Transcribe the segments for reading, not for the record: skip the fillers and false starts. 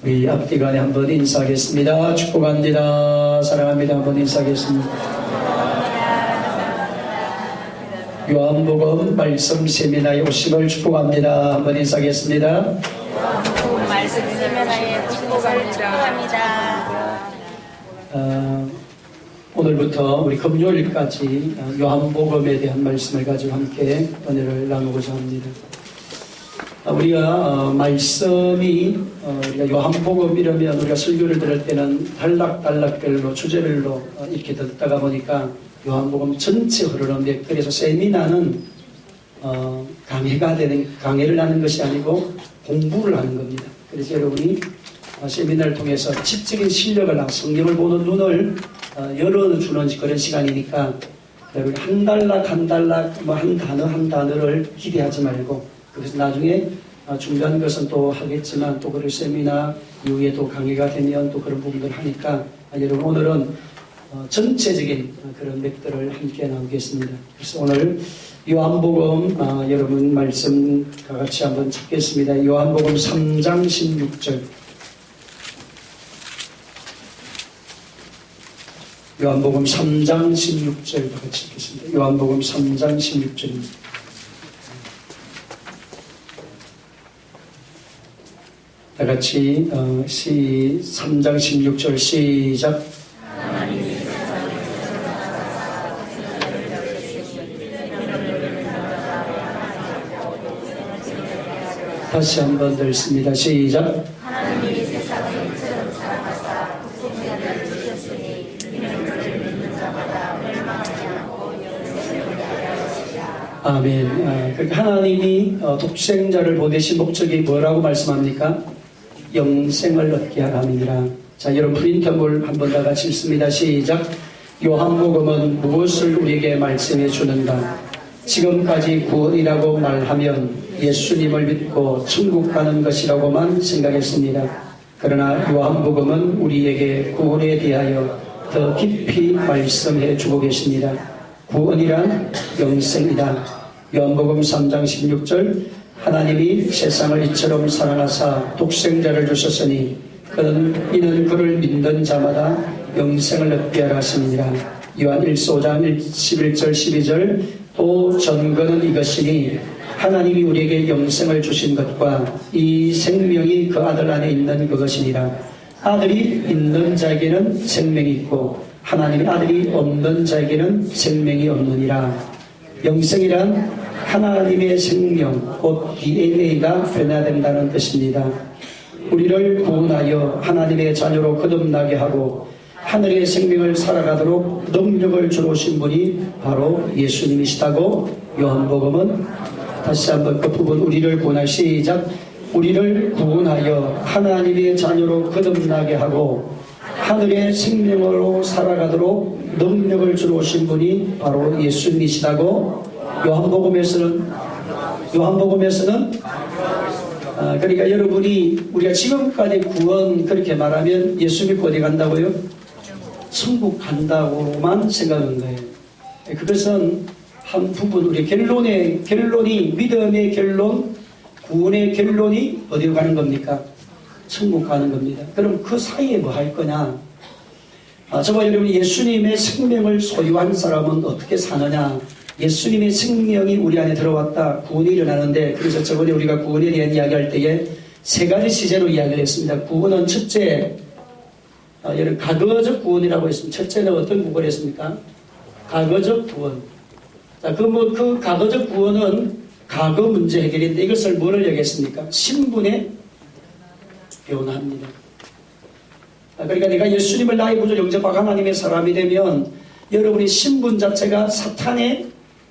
우리 앞뒤 간에 한번 인사하겠습니다. 축복합니다. 사랑합니다. 한번 인사하겠습니다. 요한복음 말씀 세미나에 오심을 축복합니다. 한번 인사하겠습니다. 요한복음 말씀 세미나에 축복을 축복합니다. 오늘부터 우리 금요일까지 요한복음에 대한 말씀을 가지고 함께 은혜를 나누고자 합니다. 우리가 말씀이 우리가 요한복음 이러면 우리가 설교를 들을 때는 단락별로 주제별로 이렇게 듣다가 보니까 요한복음 전체 흐르는 맥. 그래서 세미나는 강해를 하는 것이 아니고 공부를 하는 겁니다. 그래서 여러분이 세미나를 통해서 지적인 실력을, 성경을 보는 눈을 열어주는 그런 시간이니까 여러분 한 단락 한 단어를 기대하지 말고, 그래서 나중에 중요한 것은 또 하겠지만 또 그런 세미나 이후에 또 강의가 되면 또 그런 부분들을 하니까 여러분 오늘은 전체적인 그런 맥들을 함께 나누겠습니다. 그래서 오늘 요한복음 여러분 말씀 다 같이 한번 찾겠습니다. 요한복음 3장 16절. 요한복음 3장 16절 다 같이 읽겠습니다. 요한복음 3장 16절입니다. 다 같이 3장 16절 시작. 다시 한번 읽습니다. 시작. 하나님이 세상을 이처럼 사랑하사 독생자를 주셨으니 이는 그를 믿는 자마다 멸망하지 않고 영생을 얻게 하시리라. 아멘. 그러니까 하나님이 독생자를 보내신 목적이 뭐라고 말씀합니까? 영생을 얻게 하람이니라. 자, 여러분 프린터물 한번 다 같이 읽습니다. 시작. 요한복음은 무엇을 우리에게 말씀해 주는가? 지금까지 구원이라고 말하면 예수님을 믿고 천국 가는 것이라고만 생각했습니다. 그러나 요한복음은 우리에게 구원에 대하여 더 깊이 말씀해 주고 계십니다. 구원이란 영생이다. 요한복음 3장 16절. 하나님이 세상을 이처럼 사랑하사 독생자를 주셨으니 이는 그를 믿는 자마다 영생을 얻게 하라 하시니라. 요한 1장 11절 12절. 또 전거는 이것이니 하나님이 우리에게 영생을 주신 것과 이 생명이 그 아들 안에 있는 그것이니라. 아들이 있는 자에게는 생명이 있고 하나님의 아들이 없는 자에게는 생명이 없느니라. 영생이란 하나님의 생명, 곧 DNA가 변화된다는 뜻입니다. 우리를 구원하여 하나님의 자녀로 거듭나게 하고 하늘의 생명을 살아가도록 능력을 주신 분이 바로 예수님이시다고 요한복음은 다시 한번 그 부분 우리를 구원하여 시작. 우리를 구원하여 하나님의 자녀로 거듭나게 하고 하늘의 생명으로 살아가도록 능력을 주신 분이 바로 예수님이시다고 요한복음에서는 그러니까 여러분이 우리가 지금까지 구원 그렇게 말하면 예수 믿고 어디 간다고요? 천국 간다고만 생각하는 거예요. 그것은 한 부분 우리 결론이 믿음의 결론, 구원의 결론이 어디로 가는 겁니까? 천국 가는 겁니다. 그럼 그 사이에 뭐 할 거냐? 저와 여러분이 예수님의 생명을 소유한 사람은 어떻게 사느냐? 예수님의 생명이 우리 안에 들어왔다. 구원이 일어나는데, 그래서 저번에 우리가 구원에 대한 이야기할 때에 세 가지 시제로 이야기를 했습니다. 구원은 첫째, 여러분 과거적 구원이라고 했습니다. 첫째는 어떤 구원을 했습니까? 과거적 구원. 자, 그 과거적 구원은 과거 문제 해결인데 이것을 뭐를 얘기했습니까? 신분의 변화입니다. 그러니까 내가 예수님을 나의 구주 영접하고 하나님의 사람이 되면 여러분의 신분 자체가 사탄의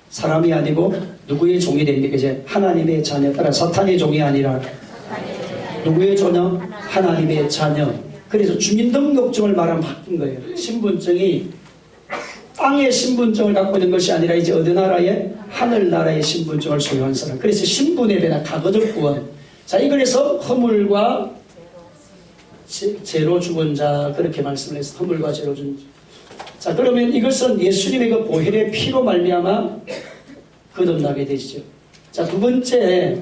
사람이 아니고 누구의 종이 됩니까? 이제 하나님의 자녀. 따라 사탄의 종이 아니라 누구의 자녀? 하나님의 자녀. 그래서 주민등록증을 말하면 바뀐 거예요. 신분증이 땅의 신분증을 갖고 있는 것이 아니라 이제 어느 나라의? 하늘나라의 신분증을 소유한 사람. 그래서 신분에 대한 과거적 구원. 자, 이걸해서 허물과 죄로 죽은 자, 그렇게 말씀을 해서 허물과 죄로 죽은 자. 자, 그러면 이것은 예수님의 그 보혈의 피로 말미암아 거듭나게 되시죠. 자, 두 번째,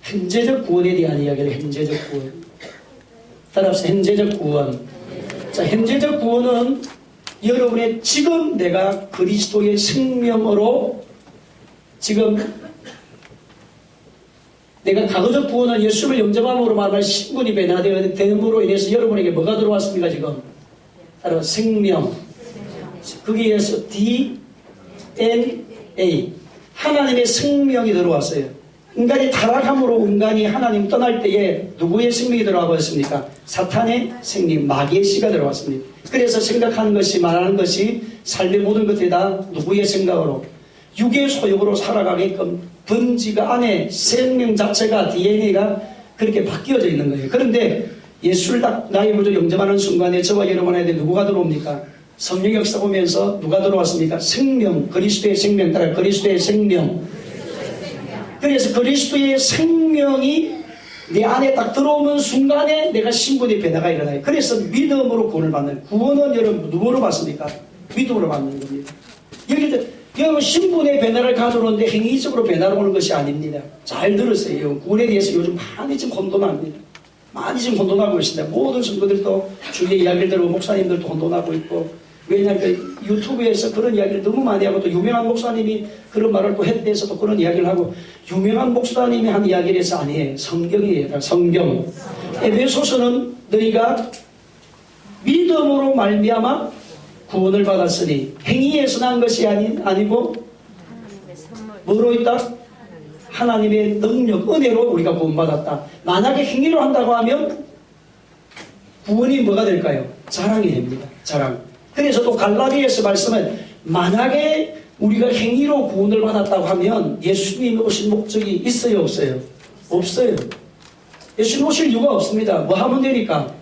현재적 구원에 대한 이야기를 현재적 구원. 따라서 현재적 구원. 자, 현재적 구원은 여러분의 지금 내가 그리스도의 생명으로 지금 내가 과거적 구원은 예수를 영접함으로 말하는 신분이 변화됨으로 인해서 여러분에게 뭐가 들어왔습니까 지금? 따라서 생명. 거기에서 DNA 하나님의 생명이 들어왔어요. 인간이 타락함으로 인간이 하나님 떠날 때에 누구의 생명이 들어와 버렸습니까? 사탄의 생명, 마귀의 씨가 들어왔습니다. 그래서 생각하는 것이 말하는 것이 삶의 모든 것들이 다 누구의 생각으로 육의 소욕으로 살아가게끔 번지가 안에 생명 자체가 DNA가 그렇게 바뀌어져 있는 거예요. 그런데 예수를 딱 나의 구주 영접하는 순간에 저와 여러분에게 누구가 들어옵니까? 성령 역사 보면서 누가 들어왔습니까? 생명, 그리스도의 생명 따라 그리스도의 생명. 그래서 그리스도의 생명이 내 안에 딱 들어오는 순간에 내가 신분의 변화가 일어나요. 그래서 믿음으로 구원을 받는. 구원은 여러분 누구로 받습니까? 믿음으로 받는 겁니다. 여러분 신분의 변화를 가져오는데 행위적으로 변화를 오는 것이 아닙니다. 잘 들으세요. 구원에 대해서 요즘 많이 지금 혼돈합니다. 많이 지금 혼돈하고 있습니다. 모든 성도들도 주의 이야기를 들고 목사님들도 혼돈하고 있고, 왜냐하면 유튜브에서 그런 이야기를 너무 많이 하고, 또 유명한 목사님이 그런 말을 또 했대서 또 그런 이야기를 하고, 유명한 목사님이 한 이야기를 해서 아니에요. 성경이에요. 성경. 에베소서는 너희가 믿음으로 말미암아 구원을 받았으니 행위에서 난 것이 아니고 뭐로 있다? 하나님의 능력, 은혜로 우리가 구원받았다. 만약에 행위로 한다고 하면 구원이 뭐가 될까요? 자랑이 됩니다. 자랑. 그래서 또 갈라디아에서 말씀은 만약에 우리가 행위로 구원을 받았다고 하면 예수님이 오신 목적이 있어요? 없어요? 없어요. 예수님 오실 이유가 없습니다. 뭐 하면 되니까?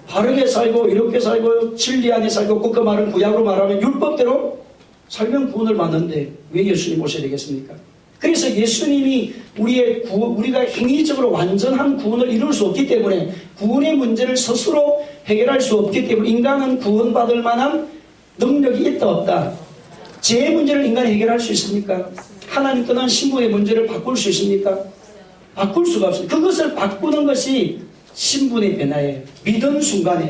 바르게 살고 이렇게 살고 진리 안에 살고 그 말은 구약으로 말하면 율법대로 살면 구원을 받는데 왜 예수님 오셔야 되겠습니까? 그래서 예수님이 우리가 행위적으로 완전한 구원을 이룰 수 없기 때문에 구원의 문제를 스스로 해결할 수 없기 때문에 인간은 구원받을 만한 능력이 있다 없다. 죄의 문제를 인간이 해결할 수 있습니까? 하나님 떠난 신분의 문제를 바꿀 수 있습니까? 바꿀 수가 없습니다. 그것을 바꾸는 것이 신분의 변화예요. 믿는 순간에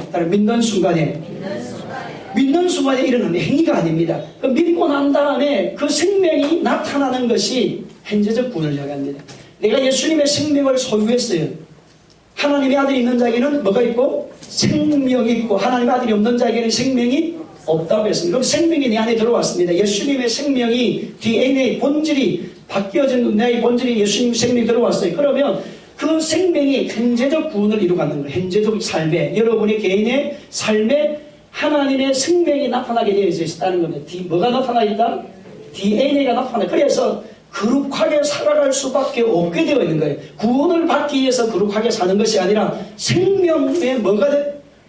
일어나는 행위가 아닙니다. 믿고 난 다음에 그 생명이 나타나는 것이 현재적 구원을 이야기합니다. 내가 예수님의 생명을 소유했어요. 하나님의 아들이 있는 자에게는 뭐가 있고? 생명이 있고, 하나님의 아들이 없는 자에게는 생명이 없다고 했습니다. 그럼 생명이 내 안에 들어왔습니다. 예수님의 생명이 DNA 본질이 바뀌어진 나의 본질이 예수님 생명이 들어왔어요. 그러면 그 생명이 현재적 구원을 이루어가는 거예요. 현재적 삶에, 여러분의 개인의 삶에 하나님의 생명이 나타나게 되어 있다는 겁니다. 뭐가 나타나 있다? DNA가 나타나. 그래서 거룩하게 살아갈 수밖에 없게 되어 있는 거예요. 구원을 받기 위해서 거룩하게 사는 것이 아니라 생명의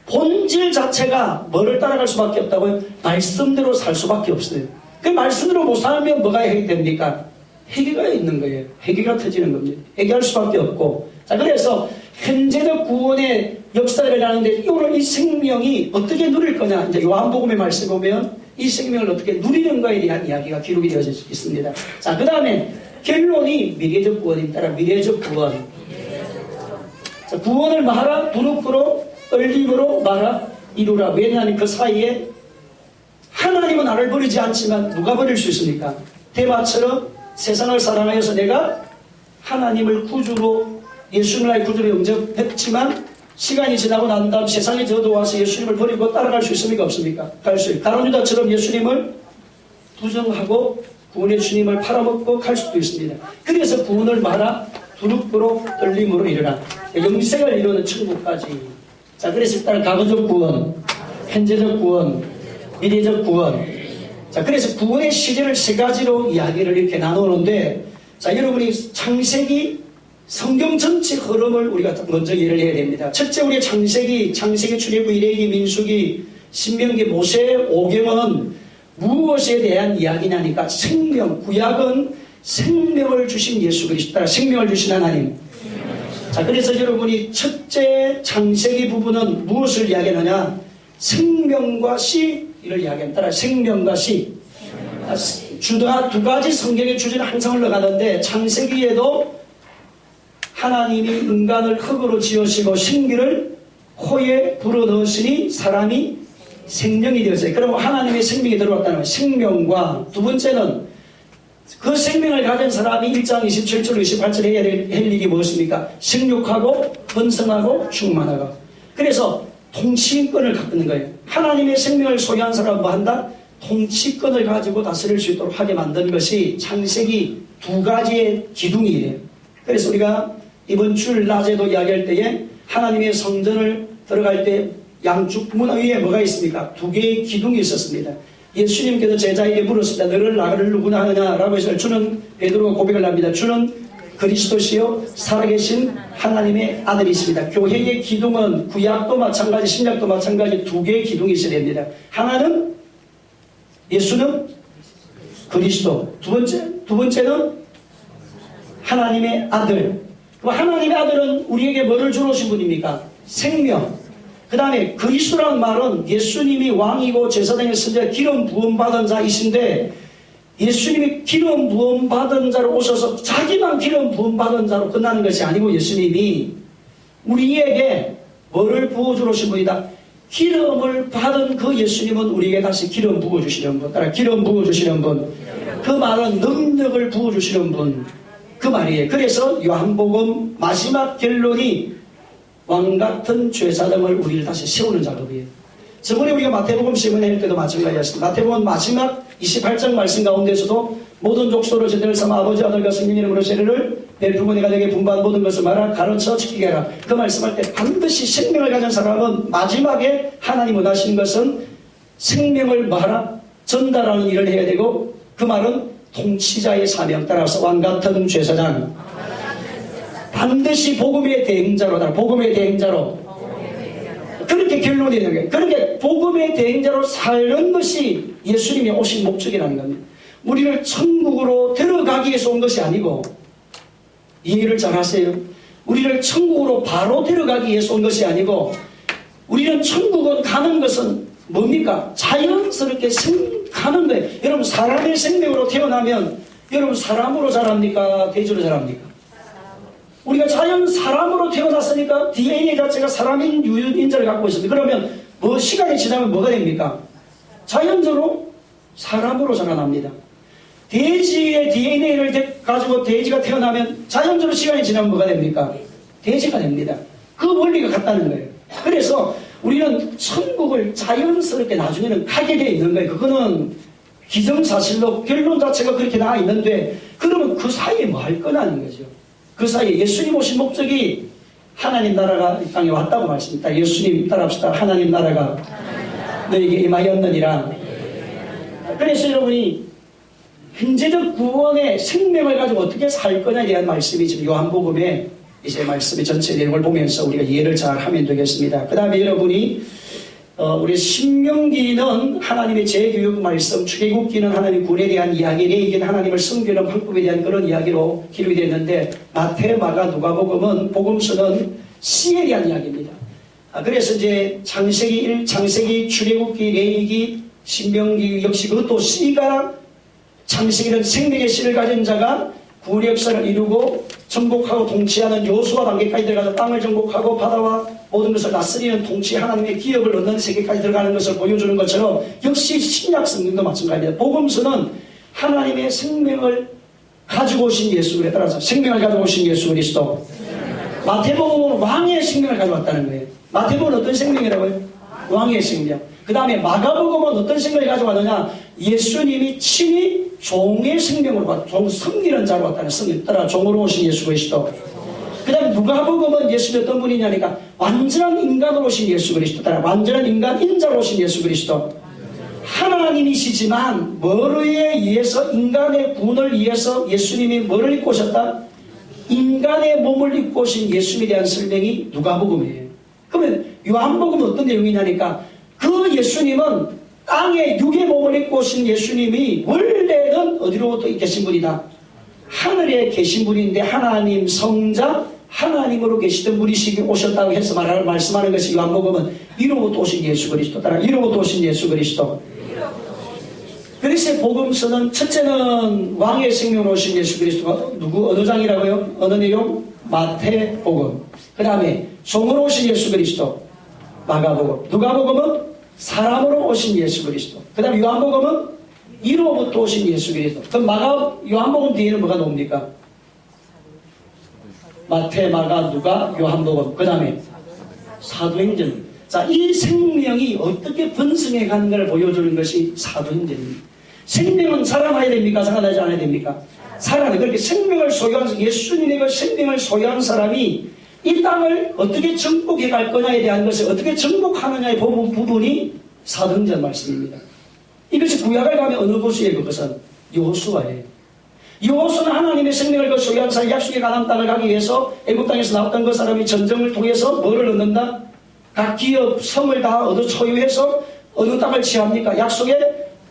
본질 자체가 뭐를 따라갈 수밖에 없다고요? 말씀대로 살 수밖에 없어요. 그 말씀대로 못 살면 뭐가 해결됩니까? 해결가 있는 거예요. 해결가 터지는 겁니다. 해결할 수밖에 없고. 자, 그래서 현재적 구원의 역사를 하는데 오늘 이 생명이 어떻게 누릴 거냐. 이제 요한복음의 말씀 보면 이 생명을 어떻게 누리는 거에 대한 이야기가 기록이 되어져 있습니다. 자, 그 다음에 결론이 미래적 구원입니다. 따라 미래적 구원. 자, 구원을 말하라, 두렵고 떨림으로 말하 이루라. 왜냐하면 그 사이에 하나님은 나를 버리지 않지만 누가 버릴 수 있습니까? 대마처럼 세상을 사랑하여서 내가 하나님을 구주로 예수님을 나의 구주로 영접했지만 시간이 지나고 난 다음 세상에 저도 와서 예수님을 버리고 따라갈 수 있습니까? 없습니까? 갈 수 있어요. 가룟 유다처럼 예수님을 부정하고 구원의 주님을 팔아먹고 갈 수도 있습니다. 그래서 구원을 말하 두렵고 떨림으로 일어나 영생을 이루는 천국까지. 자, 그래서 일단 과거적 구원, 현재적 구원, 미래적 구원. 자, 그래서 구원의 시제를 세 가지로 이야기를 이렇게 나누는데, 자, 여러분이 창세기 성경 전체 흐름을 우리가 먼저 이해를 해야 됩니다. 첫째, 우리의 창세기 출애굽, 이레기, 민수기, 신명기, 모세, 오경은 무엇에 대한 이야기냐니까 생명, 구약은 생명을 주신 예수 그리스도, 생명을 주신 하나님. 자, 그래서 여러분이 첫째 창세기 부분은 무엇을 이야기하느냐? 생명과 씨를 이야기합니다. 따라 생명과 씨. 두 가지 성경의 주제는 항상 흘러가는데 창세기에도 하나님이 인간을 흙으로 지으시고 생기를 코에 불어넣으시니 사람이 생명이 되었어요. 그럼 하나님의 생명이 들어왔다는 거예요. 생명과 두 번째는 그 생명을 가진 사람이 1장 27절 28절 해야 할 일이 무엇입니까? 생육하고 번성하고 충만하고. 그래서 통치권을 갖는 거예요. 하나님의 생명을 소유한 사람은 뭐 한다? 통치권을 가지고 다스릴 수 있도록 하게 만든 것이 창세기 두 가지의 기둥이에요. 그래서 우리가 이번 주 낮에도 이야기할 때에 하나님의 성전을 들어갈 때 양쪽 문 위에 뭐가 있습니까? 두 개의 기둥이 있었습니다. 예수님께서 제자에게 물었습니다. 너를 나를 누구나 하느냐? 라고 해서 주는 베드로가 고백을 합니다. 주는 그리스도시요 살아계신 하나님의 아들이십니다. 교회의 기둥은 구약도 마찬가지 신약도 마찬가지 두 개의 기둥이 있어야 됩니다. 하나는 예수는 그리스도, 두 번째는 하나님의 아들. 하나님의 아들은 우리에게 뭐를 주러 오신 분입니까? 생명. 그 다음에 그리스도라는 말은 예수님이 왕이고 제사장의 선지자 기름 부음 받은 자이신데, 예수님이 기름 부음 받은 자로 오셔서 자기만 기름 부음 받은 자로 끝나는 것이 아니고, 예수님이 우리에게 뭐를 부어주러 오신 분이다? 기름을 받은 그 예수님은 우리에게 다시 기름 부어주시는 분, 따라 기름 부어주시는 분, 그 말은 능력을 부어주시는 분, 그 말이에요. 그래서 요한복음 마지막 결론이 왕같은 제사장을 우리를 다시 세우는 작업이에요. 저번에 우리가 마태복음 시험을 할 때도 마찬가지였습니다. 마태복음 마지막 28장 말씀 가운데서도 모든 족속으로 제대를 삼아 아버지 아들과 성령 이름으로 세례를 베푸고 내가 내게 분부한 모든 것을 말하 가르쳐 지키게 하라. 그 말씀할 때 반드시 생명을 가진 사람은 마지막에 하나님 원하시는 것은 생명을 뭐하라? 전달하는 일을 해야 되고, 그 말은 통치자의 사명 따라서 왕같은 제사장, 반드시 복음의 대행자로다. 복음의 대행자로. 그렇게 결론이 되는 거예요. 그렇게 복음의 대행자로 사는 것이 예수님이 오신 목적이라는 겁니다. 우리를 천국으로 데려가기 위해서 온 것이 아니고, 이해를 잘 하세요. 우리를 천국으로 바로 데려가기 위해서 온 것이 아니고, 우리는 천국은 가는 것은 뭡니까? 자연스럽게 가는 거예요. 여러분, 사람의 생명으로 태어나면 여러분 사람으로 자랍니까? 돼지로 자랍니까? 우리가 자연 사람으로 태어났으니까 DNA 자체가 사람인 유전자를 갖고 있습니다. 그러면 뭐 시간이 지나면 뭐가 됩니까? 자연적으로 사람으로 자라납니다. 돼지의 DNA를 가지고 돼지가 태어나면 자연적으로 시간이 지나면 뭐가 됩니까? 돼지가 됩니다. 그 원리가 같다는 거예요. 그래서 우리는 천국을 자연스럽게 나중에는 가게 되어 있는 거예요. 그거는 기정사실로 결론 자체가 그렇게 나와 있는데, 그러면 그 사이에 뭐 할 거냐는 거죠. 그 사이에 예수님 오신 목적이 하나님 나라가 이 땅에 왔다고 말씀입니다. 예수님 따라합시다. 하나님 나라가 너에게 임하였느니라. 그래서 여러분이 현재적 구원의 생명을 가지고 어떻게 살 거냐에 대한 말씀이 지금 요한복음에 이제 말씀의 전체 내용을 보면서 우리가 이해를 잘 하면 되겠습니다. 그 다음에 여러분이 우리 신명기는 하나님의 재교육 말씀, 출애굽기는 하나님 군에 대한 이야기, 레위기는 하나님을 섬기는 방법에 대한 그런 이야기로 기록이 됐는데, 마태, 마가, 누가복음은 복음서는 씨에 대한 이야기입니다. 그래서 이제 창세기 1, 창세기, 출애굽기, 레위기, 신명기 역시 그것도 씨가, 창세기는 생명의 씨를 가진 자가 구원의 역사를 이루고 정복하고 통치하는 여호수아 단계까지 들어가서 땅을 정복하고 바다와 모든 것을 다스리는 통치, 하나님의 기업을 얻는 세계까지 들어가는 것을 보여주는 것처럼, 역시 신약 성경도 마찬가지입니다. 복음서는 하나님의 생명을 가지고 오신 예수 그리스도, 따라서 생명을 가지고 오신 예수 그리스도. 마태복음은 왕의 생명을 가져왔다는 거예요. 마태복음은 어떤 생명이라고요? 왕의 생명. 그 다음에 마가복음은 어떤 생명을 가져왔느냐? 예수님이 친히 종의 생명으로 왔다. 종 섬기는 자로 왔다는 성경 따라 종으로 오신 예수 그리스도. 그 다음에 누가복음은 예수님이 어떤 분이냐니까 완전한 인간으로 오신 예수 그리스도, 따라 완전한 인간 인자로 오신 예수 그리스도. 하나님이시지만 뭐에 의해서, 인간의 구원을 위해서 예수님이 뭐를 입고 오셨다? 인간의 몸을 입고 오신 예수님에 대한 설명이 누가복음이에요. 그러면 요한복음은 어떤 내용이냐니까, 그 예수님은 땅에 육의 몸을 입고 오신 예수님이 원래는 어디로부터 계신 분이다? 하늘에 계신 분인데, 하나님 성자, 하나님으로 계시던 분이 오셨다고 해서 말씀하는 것이 요한복음은 이로부터 오신 예수 그리스도, 따라 이로부터 오신 예수 그리스도. 그래서 복음서는 첫째는 왕의 생명으로 오신 예수 그리스도가 어느 장이라고요? 어느 내용? 마태복음. 그 다음에 종으로 오신 예수 그리스도. 마가복음. 누가복음은 사람으로 오신 예수 그리스도. 그 다음에 요한복음은 이로부터 오신 예수 그리스도. 그럼 요한복음 뒤에는 뭐가 나옵니까? 마태, 마가, 누가, 요한복음. 그 다음에 사도행전. 자, 이 생명이 어떻게 번성해 가는 걸 보여주는 것이 사도행전입니다. 생명은 살아나야 됩니까? 살아나지 않아야 됩니까? 살아나요. 그렇게 생명을 소유한, 예수님의 그 생명을 소유한 사람이 이 땅을 어떻게 정복해 갈 거냐에 대한 것을 어떻게 정복하느냐의 부분이 사도행전 말씀입니다. 이것이 구약을 가면 어느 곳이에요? 그것은 여호수아예요. 여호수아는 하나님의 생명을 그 소유한 사람, 약속의 가나안 땅을 가기 위해서 애굽 땅에서 나왔던 그 사람이 전쟁을 통해서 뭐를 얻는다? 각 기업 성을 다 얻어 소유해서 어느 땅을 취합니까? 약속의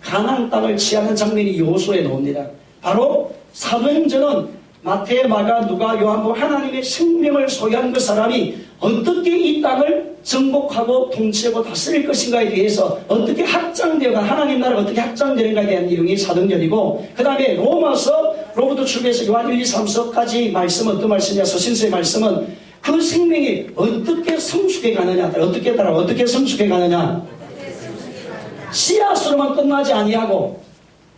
가나안 땅을 취하는 장면이 여호수아에 나옵니다. 바로 사도행전은 마태, 마가, 누가, 요한복음 하나님의 생명을 소유한 그 사람이 어떻게 이 땅을 정복하고 통치하고 다스릴 것인가에 대해서 어떻게 확장되어가 하나님 나라가 어떻게 확장되는가에 대한 내용이 사도행전이고, 그 다음에 로마서로부터 출발해서 요한 1, 2, 3서까지 말씀은 어떤 말씀이냐? 서신서의 말씀은 그 생명이 어떻게 성숙해 가느냐, 어떻게 성숙해 가느냐, 씨앗으로만 끝나지 아니하고,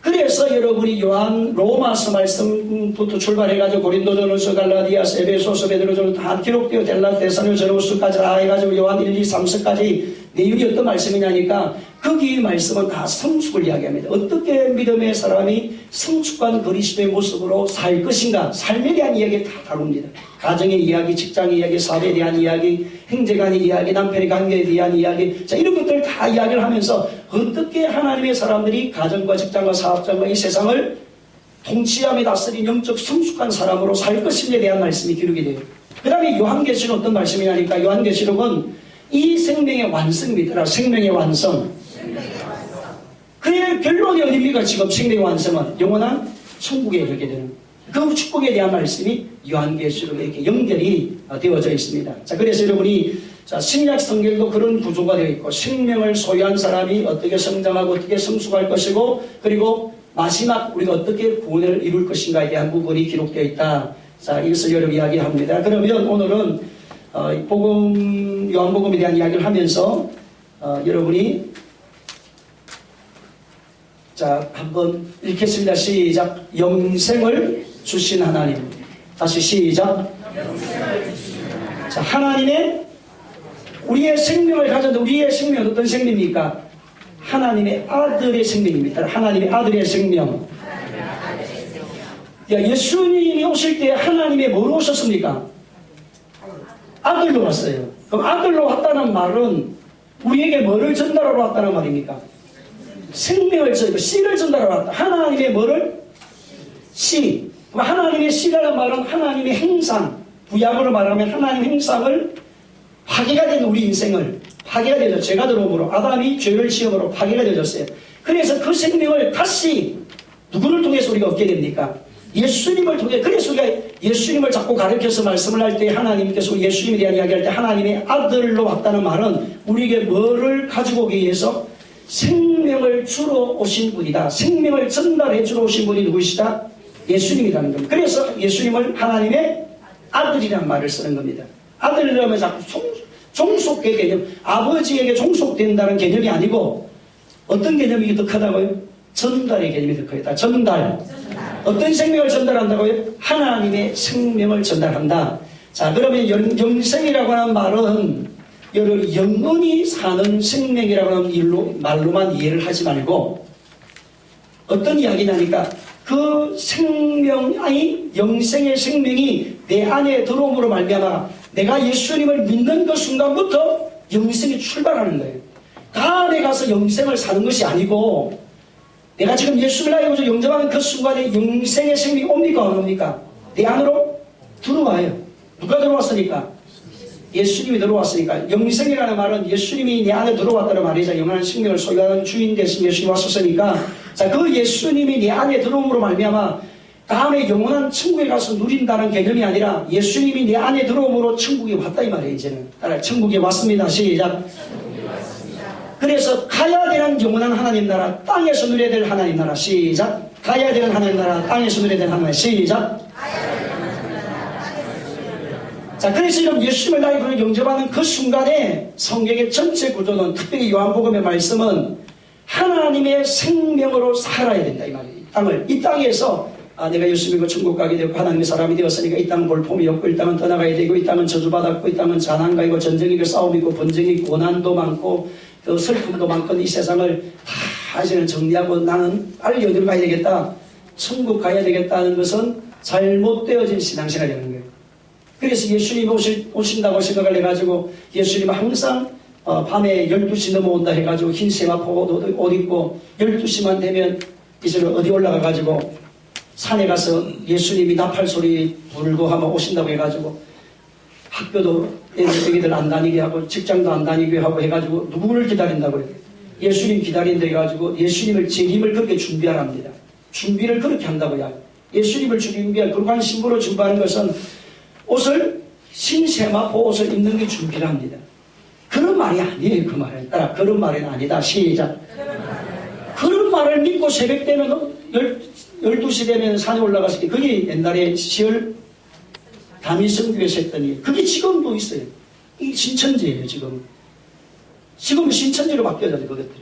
그래서 여러분이 요한 로마서 말씀부터 출발해가지고 고린도전서, 갈라디아서, 에베소서, 베드로전서 다 기록되어 데살로니가전서까지 다 해가지고 요한 1, 2, 3서까지 내용이 어떤 말씀이냐니까 거기 말씀은 다 성숙을 이야기합니다. 어떻게 믿음의 사람이 성숙한 그리스도의 모습으로 살 것인가, 삶에 대한 이야기를 다 다룹니다. 가정의 이야기, 직장의 이야기, 사회에 대한 이야기, 형제간의 이야기, 남편의 관계에 대한 이야기, 자, 이런 것들을 다 이야기를 하면서 어떻게 하나님의 사람들이 가정과 직장과 사업장과 이 세상을 통치하며 다스린 영적 성숙한 사람으로 살 것인지에 대한 말씀이 기록이 돼요. 그 다음에 요한계시록은 어떤 말씀이냐니까 요한계시록은 이 생명의 완성입니다. 생명의 완성. 그의 결론이 어딥니까? 지금 생명의 완성은 영원한 천국에 이르게 되는 그 축복에 대한 말씀이 요한계시록에 이렇게 연결이 되어져 있습니다. 자, 그래서 여러분이 신약 성경도 그런 구조가 되어 있고 생명을 소유한 사람이 어떻게 성장하고 어떻게 성숙할 것이고, 그리고 마지막 우리가 어떻게 구원을 이룰 것인가에 대한 부분이 기록되어 있다. 자, 이것을 여러분 이야기합니다. 그러면 오늘은 요한복음에 대한 이야기를 하면서 여러분이 자, 한번 읽겠습니다. 시작. 영생을 주신 하나님. 다시 시작. 자, 하나님의 우리의 생명을 가졌는데 우리의 생명은 어떤 생명입니까? 하나님의 아들의 생명입니다. 하나님의 아들의 생명. 예수님이 오실 때 하나님의 뭐로 오셨습니까? 아들로 왔어요. 그럼 아들로 왔다는 말은 우리에게 뭐를 전달하러 왔다는 말입니까? 생명을 씨를 전달하러 왔다. 하나님의 뭐를? 씨. 하나님의 씨라는 말은 하나님의 행상, 구약으로 말하면 하나님의 행상을 파괴가 된 우리 인생을 파괴가 되죠. 죄가 들어옴으로 아담이 죄를 지음으로 파괴가 되어졌어요. 그래서 그 생명을 다시 누구를 통해서 우리가 얻게 됩니까? 예수님을 통해. 그래서 우리가 예수님을 자꾸 가르쳐서 말씀을 할 때 하나님께서 예수님에 대한 이야기할 때 하나님의 아들로 왔다는 말은 우리에게 뭐를 가지고 오기 위해서? 생명을 주러 오신 분이다. 생명을 전달해 주러 오신 분이 누구시다? 예수님이라는 겁니다. 그래서 예수님을 하나님의 아들이라는 말을 쓰는 겁니다. 아들이라면 자꾸 종속의 개념, 아버지에게 종속된다는 개념이 아니고 어떤 개념이 더 크다고요? 전달의 개념이 더 크다. 전달. 어떤 생명을 전달한다고요? 하나님의 생명을 전달한다. 자, 그러면 영생이라고 하는 말은 여러분 영원히 사는 생명이라고 하는 말로만 이해를 하지 말고 어떤 이야기냐니까 그 생명이 영생의 생명이 내 안에 들어옴으로 말미암아 내가 예수님을 믿는 그 순간부터 영생이 출발하는 거예요. 다음에 가서 영생을 사는 것이 아니고 내가 지금 예수를 알고 영접하는 그 순간에 영생의 생명이 옵니까 안 옵니까? 내 안으로 들어와요. 누가 들어왔으니까? 예수님이 들어왔으니까. 영생이라는 말은 예수님이 내 안에 들어왔다는 말이죠. 영원한 생명을 소유하는 주인 대신 예수님이 왔었으니까. 자, 그 예수님이 내 안에 들어옴으로 말미암아 다음에 영원한 천국에 가서 누린다는 개념이 아니라 예수님이 내 안에 들어옴으로 천국에 왔다 이 말이에요. 이제는 따라 천국에 왔습니다. 시작. 그래서 가야 되는 영원한 하나님 나라, 땅에서 누려야 될 하나님 나라. 시작. 가야 되는 하나님 나라, 땅에서 누려야 될 하나님 나라. 시작. 자, 그래서 이런 예수님을 나의 구주로 영접하는 그 순간에 성경의 전체 구조는, 특별히 요한복음의 말씀은 하나님의 생명으로 살아야 된다 이 말이에요. 이 땅에서 내가 예수 믿고 천국 가게 되고 하나님의 사람이 되었으니까 이 땅은 볼품이 없고 이 땅은 떠나가야 되고 이 땅은 저주받았고 이 땅은 가난가이고 전쟁이고 싸움이고 번쟁이고 고난도 많고 그 슬픔도 많고 이 세상을 다 이제는 정리하고 나는 빨리 어디로 가야 되겠다, 천국 가야 되겠다는 것은 잘못되어진 신앙생활이라는 거예요. 그래서 예수님 오신다고 생각을 해가지고 예수님은 항상 밤에 12시 넘어온다 해가지고 흰 세마포 옷 입고 12시만 되면 이제 어디 올라가가지고 산에 가서 예수님이 나팔 소리 불고 하면 오신다고 해가지고 학교도 애기들 안 다니게 하고 직장도 안 다니게 하고 해가지고 누구를 기다린다고 해요? 예수님 기다린다 해가지고 예수님을 재림을 그렇게 준비하랍니다. 준비를 그렇게 한다고요. 예수님을 준비할 그러한 신부로 준비하는 것은 옷을 흰세마포 옷을 입는 게 준비를 합니다. 그런 말이 아니에요. 그 말은 따라 그런 말은 아니다. 시작. 그런 말을 믿고 새벽 되면 12시 되면 산에 올라갔을 때 그게 옛날에 시월 다미성교에서 했더니 그게 지금도 있어요. 이 신천지예요. 지금은 신천지로 바뀌어졌어요. 그것들이.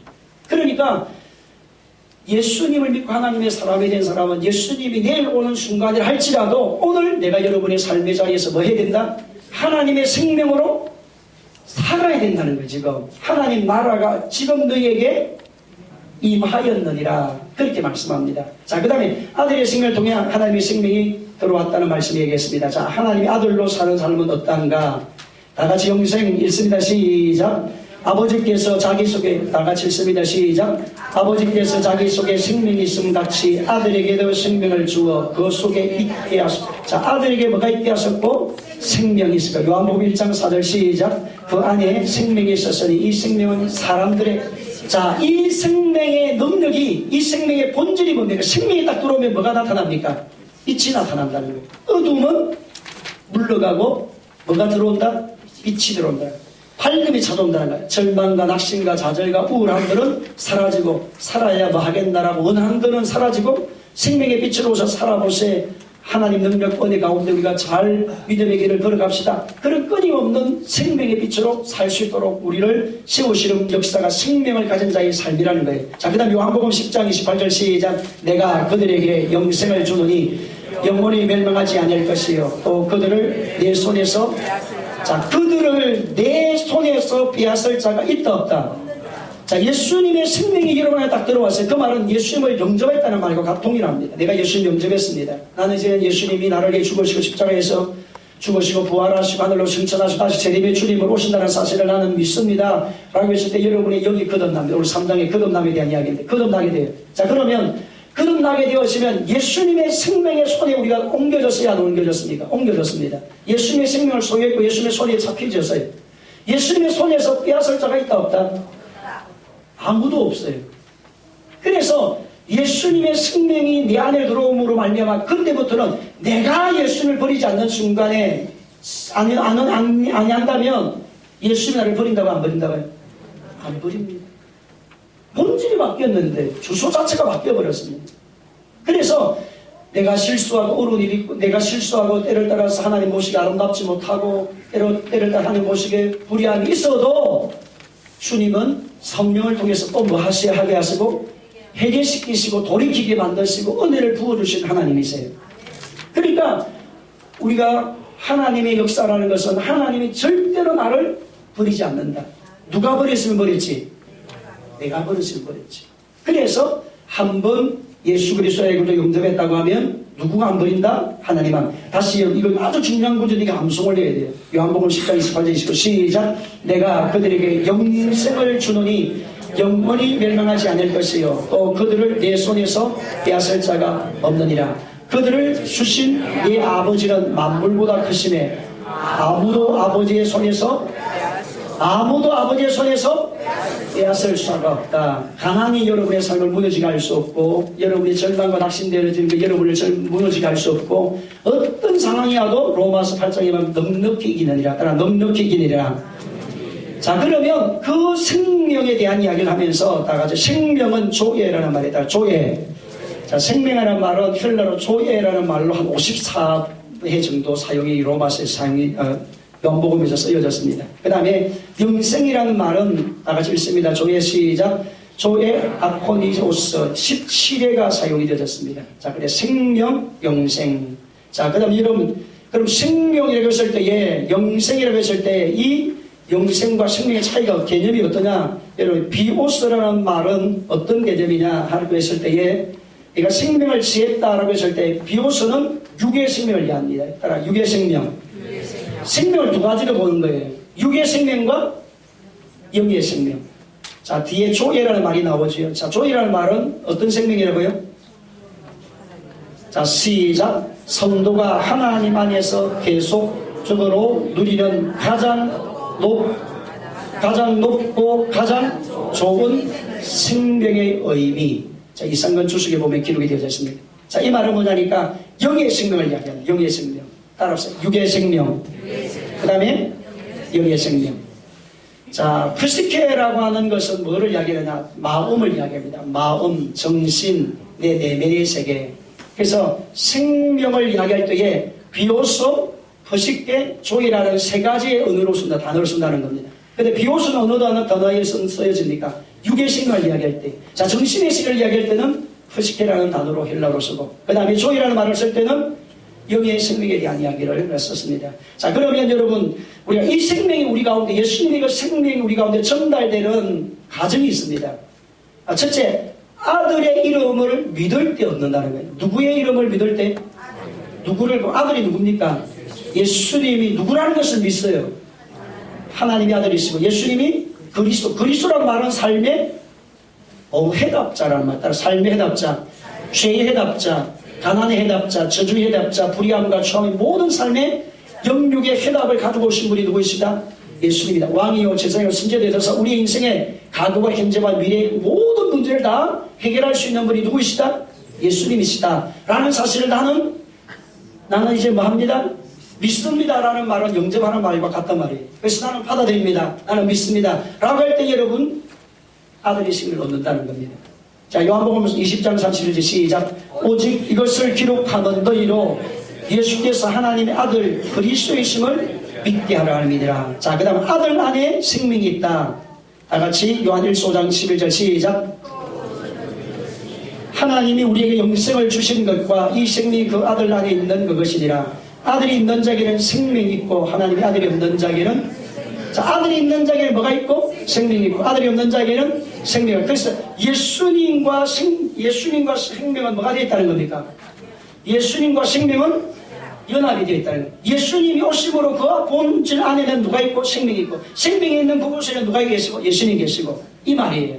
그러니까 예수님을 믿고 하나님의 사람이 된 사람은 예수님이 내일 오는 순간이라 할지라도 오늘 내가 여러분의 삶의 자리에서 뭐 해야 된다? 하나님의 생명으로 살아야 된다는 거예요. 지금 하나님 나라가 지금 너희에게 임하였느니라 그렇게 말씀합니다. 자, 그 다음에 아들의 생명을 통해 하나님의 생명이 들어왔다는 말씀 얘기했습니다. 자, 하나님의 아들로 사는 삶은 어떤가? 다 같이 영생 읽습니다. 시작. 아버지께서 자기 속에, 다 같이 읽습니다. 시작. 아버지께서 자기 속에 생명이 있음 같이 아들에게도 생명을 주어 그 속에 있게 하셨고, 자, 아들에게 뭐가 있게 하셨고? 생명이 있을까? 요한복음 1장 4절 시작. 그 안에 생명이 있었으니 이 생명은 사람들의, 자, 이 생명의 능력이, 이 생명의 본질이 뭡니까? 생명이 딱 들어오면 뭐가 나타납니까? 빛이 나타난다는 거예요. 어둠은 물러가고 뭐가 들어온다? 빛이 들어온다. 밝음이 찾아온다는 거예요. 절망과 낙심과 좌절과 우울함들은 사라지고, 살아야 뭐 하겠나라고 원한들은 사라지고 생명의 빛으로 오셔 살아보세. 하나님 능력권의 가운데 우리가 잘 믿음의 길을 걸어갑시다. 그런 끊임없는 생명의 빛으로 살 수 있도록 우리를 세우시는 역사가 생명을 가진 자의 삶이라는 거예요. 자, 그 다음 요한복음 10장 28절 시작. 내가 그들에게 영생을 주노니 영원히 멸망하지 아니할 것이요 또 그들을 내 손에서, 자, 그들을 내 손에서 빼앗을 자가 있다 없다. 자, 예수님의 생명이 여러분에 딱 들어왔어요. 그 말은 예수님을 영접했다는 말과 동일합니다. 내가 예수님 영접했습니다. 나는 이제 예수님이 나를 위해 죽으시고 십자가에서 죽으시고 부활하시고 하늘로 승천하시고 다시 재림의 주님을 오신다는 사실을 나는 믿습니다. 라고 했을 때 여러분의 여기 거듭납니다. 오늘 3장의 거듭남에 대한 이야기인데 거듭나게 돼요. 자, 그러면 거듭나게 되었으면 예수님의 생명의 손에 우리가 옮겨졌어야 안 옮겨졌습니까? 옮겨졌습니다. 예수님의 생명을 소유했고 예수님의 손에 잡혀졌어요. 예수님의 손에서 빼앗을 자가 있다 없다? 아무도 없어요. 그래서 예수님의 생명이 내 안에 들어옴으로 말미암아 그때부터는 내가 예수님을 버리지 않는 순간에 아니한다면 예수님이 나를 버린다고 안 버린다고요? 안 버립니다. 본질이 바뀌었는데 주소 자체가 바뀌어버렸습니다. 그래서 내가 실수하고 옳은 일이 있고 내가 실수하고 때를 따라서 하나님 모시기 아름답지 못하고 때를 따라 하나님 모시기에 불의함이 있어도 주님은 성령을 통해서 또 뭐 하게 하시고 회개시키시고 돌이키게 만드시고 은혜를 부어주신 하나님이세요. 그러니까 우리가 하나님의 역사라는 것은 하나님이 절대로 나를 버리지 않는다. 누가 버렸으면 버렸지? 내가 버렸으면 버렸지. 그래서 한번 예수 그리스도의 이름으로 영접했다고 하면 누구가 안 버린다? 하나님만. 다시 이건 아주 중요한 구절이니까 암송을 해야 돼요. 요한복음 10장 28절 29 시작. 내가 그들에게 영생을 주노니 영원히 멸망하지 않을 것이요 또 그들을 내 손에서 빼앗을 자가 없느니라. 그들을 주신 내 아버지는 만물보다 크심에 아무도 아버지의 손에서 빼앗을 수가 없다. 가난이 여러분의 삶을 무너지게 할 수 없고 여러분의 절망과 낙심되어지는 것 여러분을 무너지게 할 수 없고 어떤 상황이 와도 로마서 8장에 보면 넉넉히 이기느니라. 따라 넉넉히 이기느니라. 자, 그러면 그 생명에 대한 이야기를 하면서 다 같이 생명은 조예라는 말이다. 조예. 자, 생명이라는 말은 헬라로 조예라는 말로 한 54 해 정도 사용이 로마서에 사용이 요한복음에서 쓰여졌습니다. 그 다음에 영생이라는 말은 다 같이 읽습니다. 조회 시작. 조회 아코니오스 17회가 사용이 되어졌습니다. 자, 그래 생명, 영생. 자, 그 다음 여러분, 그럼 생명이라고 했을 때에 영생이라고 했을 때 이 영생과 생명의 차이가 개념이 어떠냐? 여러분, 비오스라는 말은 어떤 개념이냐 하고 했을 때에 그러니까 생명을 지했다라고 했을 때 비오스는 육의 생명을 이해합니다. 따라 육의 생명. 생명을 두 가지로 보는 거예요. 육의 생명과 영의 생명. 자, 뒤에 조예라는 말이 나오죠. 자, 조예라는 말은 어떤 생명이라고요? 자, 시작. 성도가 하나님 안에서 계속적으로 누리는 가장 높고 가장 좋은 생명의 의미. 자, 이상근 주석에 보면 기록이 되어져 있습니다. 자, 이 말은 뭐냐니까 영의 생명을 이야기하는 영의 생명. 따라서 육의 생명. 그 다음에 영의 생명. 자, 프시케라고 하는 것은 뭐를 이야기하느냐? 마음을 이야기합니다. 마음, 정신, 내 내면의 세계. 그래서 생명을 이야기할 때에 비오소, 프시케, 조이라는 세 가지의 언어로 쓴다, 단어를 쓴다는 겁니다. 근데 비오소는 어느 단어에 쓰여집니까? 육의 생명을 이야기할 때. 자, 정신의 세계를 이야기할 때는 프시케라는 단어로 헬라어로 쓰고, 그 다음에 조이라는 말을 쓸 때는 영의 생명에 대한 이야기를 썼습니다. 자, 그러면 여러분, 우리가 이 생명이 우리 가운데, 예수님의 그 생명이 우리 가운데 전달되는 과정이 있습니다. 첫째, 아들의 이름을 믿을 때 얻는다는 거예요. 누구의 이름을 믿을 때? 아들이 누굽니까? 예수님이 누구라는 것을 믿어요. 하나님의 아들이시고, 예수님이 그리스도라는 말은 삶의 해답자라는 말. 따라 삶의 해답자, 죄의 해답자, 가난의 해답자, 저주의 해답자, 불의함과 추함의 모든 삶의 영육의 해답을 가지고 오신 분이 누구이시다? 예수님이다. 왕이요 제사장이요 선지자되셔서 우리 인생의 과거와 현재와 미래의 모든 문제를 다 해결할 수 있는 분이 누구이시다? 예수님이시다. 라는 사실을 나는 이제 뭐 합니다? 믿습니다. 라는 말은 영접하는 말과 같단 말이에요. 그래서 나는 받아들입니다. 나는 믿습니다. 라고 할 때 여러분 아들의 생명을 얻는다는 겁니다. 자, 요한복음 20장 31절 시작. 오직 이것을 기록하는 너희로 예수께서 하나님의 아들 그리스도이심을 믿게 하라 함이니라. 자, 그 다음 아들 안에 생명이 있다. 다 같이 요한 1장 11절 시작. 하나님이 우리에게 영생을 주신 것과 이 생명이 그 아들 안에 있는 그것이니라. 아들이 있는 자에게는 생명이 있고 하나님의 아들이 없는 자에게는, 자, 아들이 있는 자에게는 뭐가 있고? 생명이 있고, 아들이 없는 자에게는 생명이. 그래서 예수님과 생명은 뭐가 되어 있다는 겁니까? 예수님과 생명은 연합이 되어 있다는 거예요. 예수님이 오심으로 그 본질 안에는 누가 있고? 생명이 있고, 생명이 있는 그곳에는 누가 계시고? 예수님이 계시고, 이 말이에요.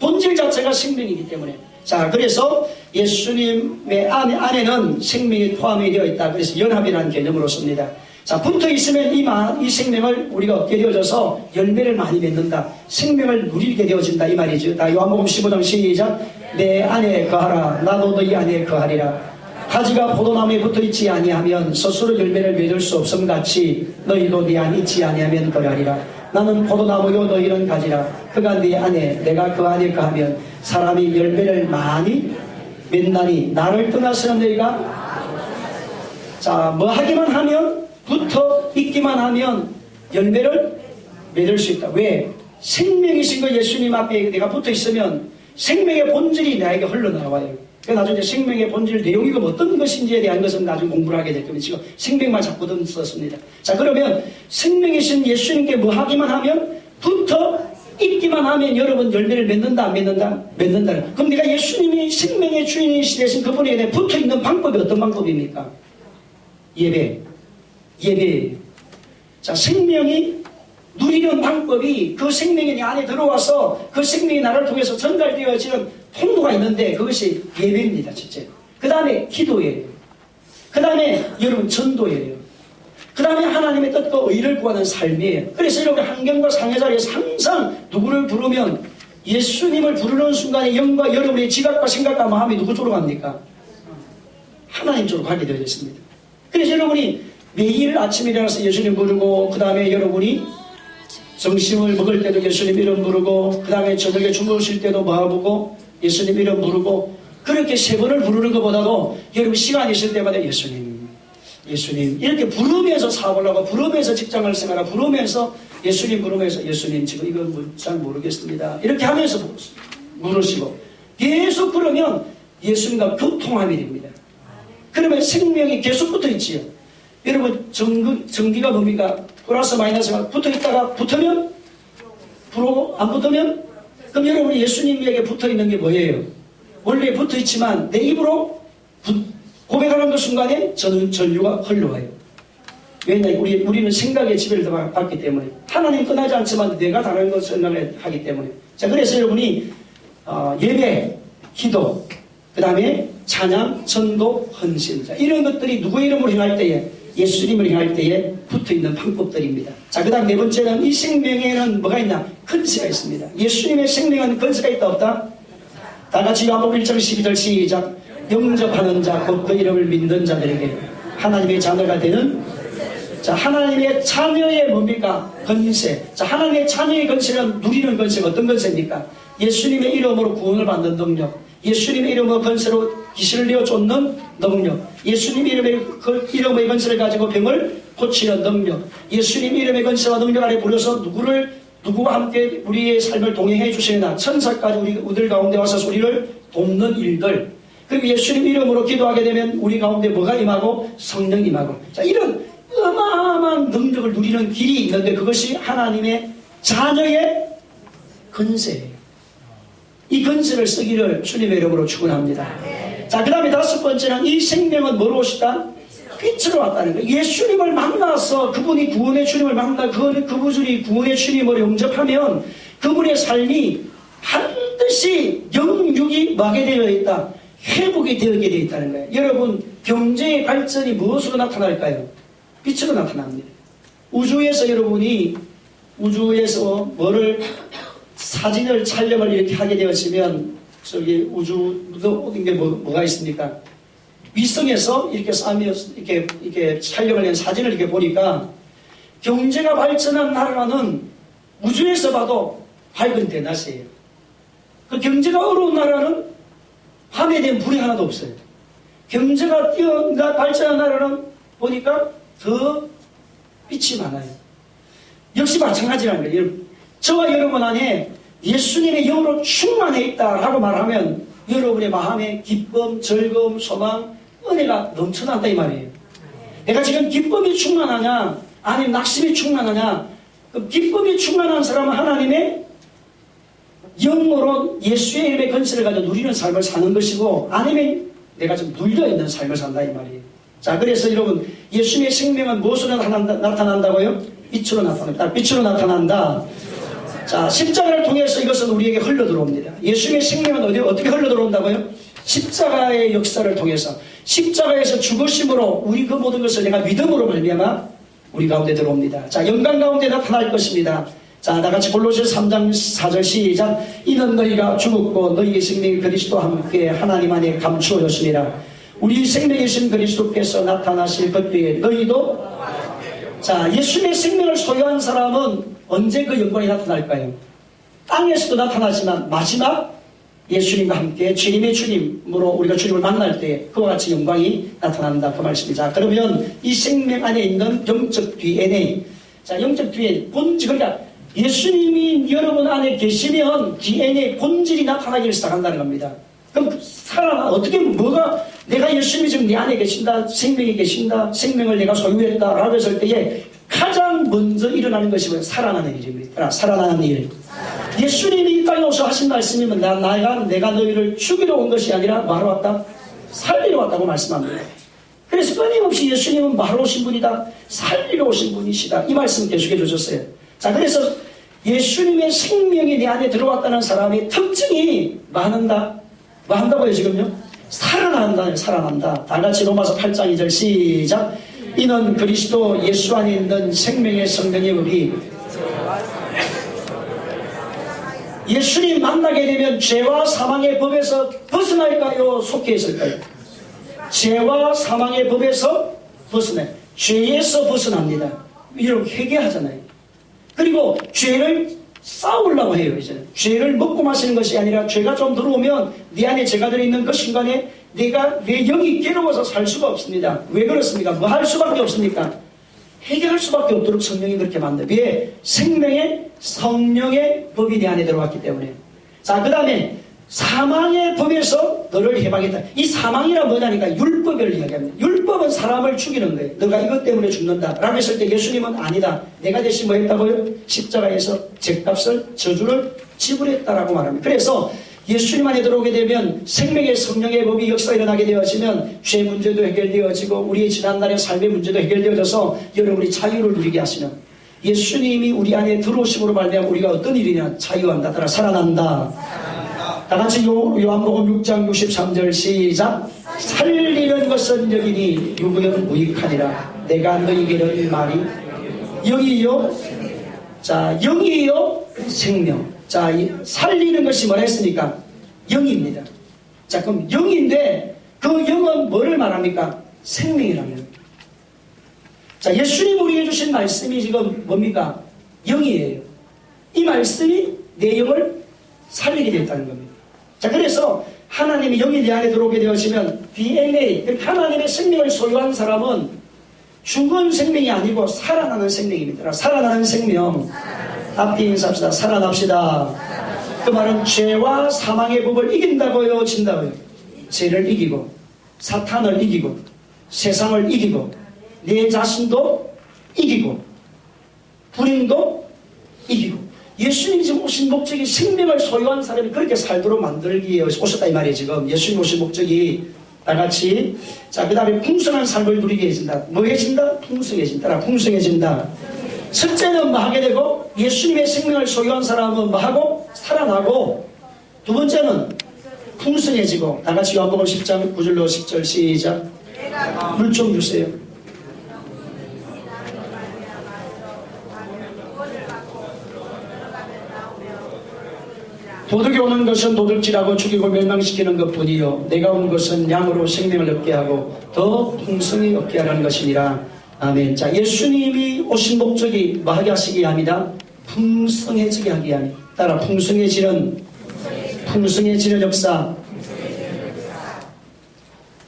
본질 자체가 생명이기 때문에. 자, 그래서 예수님의 안에는 생명이 포함이 되어 있다. 그래서 연합이라는 개념으로 씁니다. 자, 붙어 있으면 이 생명을 우리가 얻게 되어져서 열매를 많이 맺는다. 생명을 누리게 되어진다. 이 말이죠. 다 요한복음 15장 시작. 내 안에 거하라. 나도 너희 안에 거하리라. 가지가 포도나무에 붙어 있지 아니하면 스스로 열매를 맺을 수 없음 같이 너희도 네 안에 있지 아니하면 거하리라. 나는 포도나무요 너희는 가지라. 그가 네 안에 내가 그 안에 거하면 사람이 열매를 많이 맺나니 나를 떠나서는 너희가, 자, 뭐 하기만 하면, 붙어 있기만 하면 열매를 맺을 수 있다. 왜? 생명이신 거 예수님 앞에 내가 붙어 있으면 생명의 본질이 나에게 흘러나와요. 나중에 생명의 본질 내용이 어떤 것인지에 대한 것은 나중에 공부를 하게 될 겁니다. 지금 생명만 자꾸 썼습니다. 자, 그러면 생명이신 예수님께 뭐 하기만 하면, 붙어 있기만 하면 여러분 열매를 맺는다 안 맺는다? 맺는다. 그럼 내가 예수님이 생명의 주인이시 되신 그분에게 대해 붙어 있는 방법이 어떤 방법입니까? 예배예요. 자, 생명이 누리는 방법이 그 생명이 내 안에 들어와서 그 생명이 나를 통해서 전달되어지는 통로가 있는데 그것이 예배입니다. 첫째. 그 다음에 기도예요. 그 다음에 여러분 전도예요. 그 다음에 하나님의 뜻과 의를 구하는 삶이에요. 그래서 여러분 환경과 상해 자리에서 항상 누구를 부르면 예수님을 부르는 순간에 영과 여러분의 지각과 생각과 마음이 누구 쪽으로 갑니까? 하나님 쪽으로 가게 되어 있습니다. 그래서 여러분이 매일 아침에 일어나서 예수님 부르고, 그 다음에 여러분이 점심을 먹을 때도 예수님 이름 부르고, 그 다음에 저녁에 주무실 때도 부르고, 예수님 이름 부르고, 그렇게 세 번을 부르는 것보다도 여러분 시간 있을 때마다 예수님, 예수님 이렇게 부르면서 사업을 하고 부르면서 직장을 생활하고 부르면서 예수님 부르면서 예수님 지금 이거 잘 모르겠습니다 이렇게 하면서 물으시고 계속 그러면 예수님과 교통함이 됩니다. 그러면 생명이 계속 붙어 있지요. 여러분 전기가 뭡니까? 플러스 마이너스가 붙어 있다가 붙으면 불어 안 붙으면 그럼 여러분이 예수님에게 붙어 있는 게 뭐예요? 원래 붙어 있지만 내 입으로 고백하는 그 순간에 저는 전류가 흘러와요. 왜냐하면 우리는 생각의 지배를 받기 때문에 하나님 떠나지 않지만 내가 다른 것을 생각을 하기 때문에 자 그래서 여러분이 예배, 기도, 그 다음에 찬양, 전도, 헌신 자, 이런 것들이 누구의 이름으로 행할 때에 예수님을 행할 때에 붙어있는 방법들입니다. 자, 그 다음 네 번째는 이 생명에는 뭐가 있나? 건세가 있습니다. 예수님의 생명에는 건세가 있다 없다? 다 같이 요한복음 1장 12절 시작. 영접하는 자, 곧 그 이름을 믿는 자들에게 하나님의 자녀가 되는 자, 하나님의 자녀의 뭡니까? 건세. 자, 하나님의 자녀의 건세는 누리는 건세가 어떤 건세입니까? 예수님의 이름으로 구원을 받는 능력, 예수님의 이름으로 건세로 귀신을 내어 쫓는 능력, 예수님의 이름의 건세를 가지고 병을 고치는 능력, 예수님의 이름의 건세와 능력 아래 불려서 누구와 함께 우리의 삶을 동행해 주시나 천사까지 우리들 가운데 와서 우리를 돕는 일들, 그리고 예수님 이름으로 기도하게 되면 우리 가운데 뭐가 임하고? 성령 임하고. 자, 이런 어마어마한 능력을 누리는 길이 있는데 그것이 하나님의 자녀의 건세예요. 이 건세를 쓰기를 주님의 이름으로 축원합니다. 자, 그 다음에 다섯 번째는 이 생명은 뭐로 오시다? 빛으로 왔다는 거예요. 예수님을 만나서 그분이 구원의 주님을 만나 그분이 구원의 주님을 영접하면 그분의 삶이 반드시 영육이 막게 되어 있다. 회복이 되게 되어 있다는 거예요. 여러분 경제의 발전이 무엇으로 나타날까요? 빛으로 나타납니다. 우주에서 여러분이 우주에서 뭐를 사진을 촬영을 이렇게 하게 되었으면 저기 우주도 이게 뭐가 있습니까? 위성에서 이렇게 싸며 이렇게 촬영을 한 사진을 이렇게 보니까 경제가 발전한 나라는 우주에서 봐도 밝은 대낮이에요. 그 경제가 어려운 나라는 밤에 되면 불이 하나도 없어요. 경제가 발전한 나라는 보니까 더 빛이 많아요. 역시 마찬가지라는 거예요. 저와 여러분 안에 예수님의 영으로 충만해 있다라고 말하면 여러분의 마음에 기쁨, 즐거움, 소망, 은혜가 넘쳐난다 이 말이에요. 내가 지금 기쁨이 충만하냐 아니면 낙심이 충만하냐. 그럼 기쁨이 충만한 사람은 하나님의 영으로 예수의 이름의 건세를 가지고 누리는 삶을 사는 것이고 아니면 내가 좀 눌려있는 삶을 산다 이 말이에요. 자, 그래서 여러분 예수님의 생명은 무엇으로 나타난다고요? 빛으로 나타난다. 빛으로 나타난다. 자, 십자가를 통해서 이것은 우리에게 흘러들어옵니다. 예수님의 생명은 어떻게 흘러들어온다고요? 십자가의 역사를 통해서 십자가에서 죽으심으로 우리 그 모든 것을 내가 믿음으로 말미암아 우리 가운데 들어옵니다. 자, 영광 가운데 나타날 것입니다. 자, 다같이 골로새서 3장 4절 시작. 이는 너희가 죽었고 너희의 생명이 그리스도와 함께 하나님 안에 감추어졌습니다. 우리 생명이신 그리스도께서 나타나실 그때에 너희도 자, 예수님의 생명을 소유한 사람은 언제 그 영광이 나타날까요? 땅에서도 나타나지만 마지막 예수님과 함께 주님의 주님으로 우리가 주님을 만날 때 그와 같이 영광이 나타난다 그 말씀이죠. 그러면 이 생명 안에 있는 영적 DNA, 자, 영적 DNA 본질, 그러니까 예수님이 여러분 안에 계시면 DNA 본질이 나타나기 시작한다는 겁니다. 그럼 살아나 어떻게 뭐가 내가 예수님이 지금 내 안에 계신다, 생명이 계신다, 생명을 내가 소유했다 라고 했을 때에 가장 먼저 일어나는 것이 뭐예요? 살아나는 일입니다. 살아나는 일. 예수님이 이 땅에 오셔 하신 말씀이면 내가 너희를 죽이러 온 것이 아니라 뭐하러 왔다? 살리러 왔다고 말씀합니다. 그래서 끊임없이 예수님은 말로 오신 분이다, 살리러 오신 분이시다, 이 말씀 계속해 주셨어요. 자, 그래서 예수님의 생명이 내 안에 들어왔다는 사람의 특징이 많은다. 뭐 한다고요 지금요? 살아난다. 살아난다. 다같이 로마서 8장 2절 시작. 이는 그리스도 예수 안에 있는 생명의 성령의 법이 예수님 만나게 되면 죄와 사망의 법에서 벗어날까요? 속해 있을까요? 죄와 사망의 법에서 벗어나요. 죄에서 벗어납니다. 이렇게 회개하잖아요. 그리고 죄를 싸우려고 해요. 이제는 죄를 먹고 마시는 것이 아니라 죄가 좀 들어오면 네 안에 죄가 들어있는 그 순간에 내가 내 영이 괴로워서 살 수가 없습니다. 왜 그렇습니까? 뭐 할 수밖에 없습니까? 해결할 수밖에 없도록 성령이 그렇게 만들어요. 왜? 생명의 성령의 법이 내 안에 들어왔기 때문에. 자, 그 다음에 사망의 법에서 너를 해방했다. 이 사망이라 뭐냐니까 율법을 이야기합니다. 율법은 사람을 죽이는 거예요. 너가 이것 때문에 죽는다 라고 했을 때 예수님은 아니다. 내가 대신 뭐 했다고요? 십자가에서 죗값을 저주를 지불했다라고 말합니다. 그래서 예수님 안에 들어오게 되면 생명의 성령의 법이 역사 일어나게 되어지면 죄 문제도 해결되어지고 우리의 지난날의 삶의 문제도 해결되어져서 여러분이 자유를 누리게 하시는, 예수님이 우리 안에 들어오심으로 말미암아 우리가 어떤 일이냐? 자유한다. 따라 살아난다. 다 같이 요한복음 6장 63절 시작. 살리는 것은 여기니 유무는 무익하니라. 내가 너희에게는 말이 영이요. 자, 영이요 생명. 자, 살리는 것이 뭐라 했습니까? 영입니다. 자, 그럼 영인데 그 영은 뭐를 말합니까? 생명이라면. 자, 예수님 우리에게 주신 말씀이 지금 뭡니까? 영이에요. 이 말씀이 내 영을 살리게 됐다는 겁니다. 자, 그래서 하나님의 영이 내 안에 들어오게 되어지면 DNA, 하나님의 생명을 소유한 사람은 죽은 생명이 아니고 살아나는 생명입니다. 살아나는 생명. 앞뒤 인사합시다. 살아납시다. 그 말은 죄와 사망의 법을 이긴다고요, 진다고요? 죄를 이기고 사탄을 이기고 세상을 이기고 내 자신도 이기고 불행도 이기고. 예수님이 지금 오신 목적이 생명을 소유한 사람이 그렇게 살도록 만들기 위해 오셨다 이 말이에요. 지금 예수님 오신 목적이 다 같이. 자, 그 다음에 풍성한 삶을 누리게 해진다. 뭐 해진다? 풍성해진다. 풍성해진다. 첫째는 뭐 하게 되고, 예수님의 생명을 소유한 사람은 뭐 하고? 살아나고. 두 번째는 풍성해지고. 다 같이 요한복음 10장 9절로 10절 시작. 물 좀 주세요. 도둑이 오는 것은 도둑질하고 죽이고 멸망시키는 것뿐이요 내가 온 것은 양으로 생명을 얻게 하고 더 풍성히 얻게 하라는 것이니라. 아멘. 자, 예수님이 오신 목적이 뭐 하게 하시기 합니다? 풍성해지게 하기 합니다. 따라 풍성해지는 역사.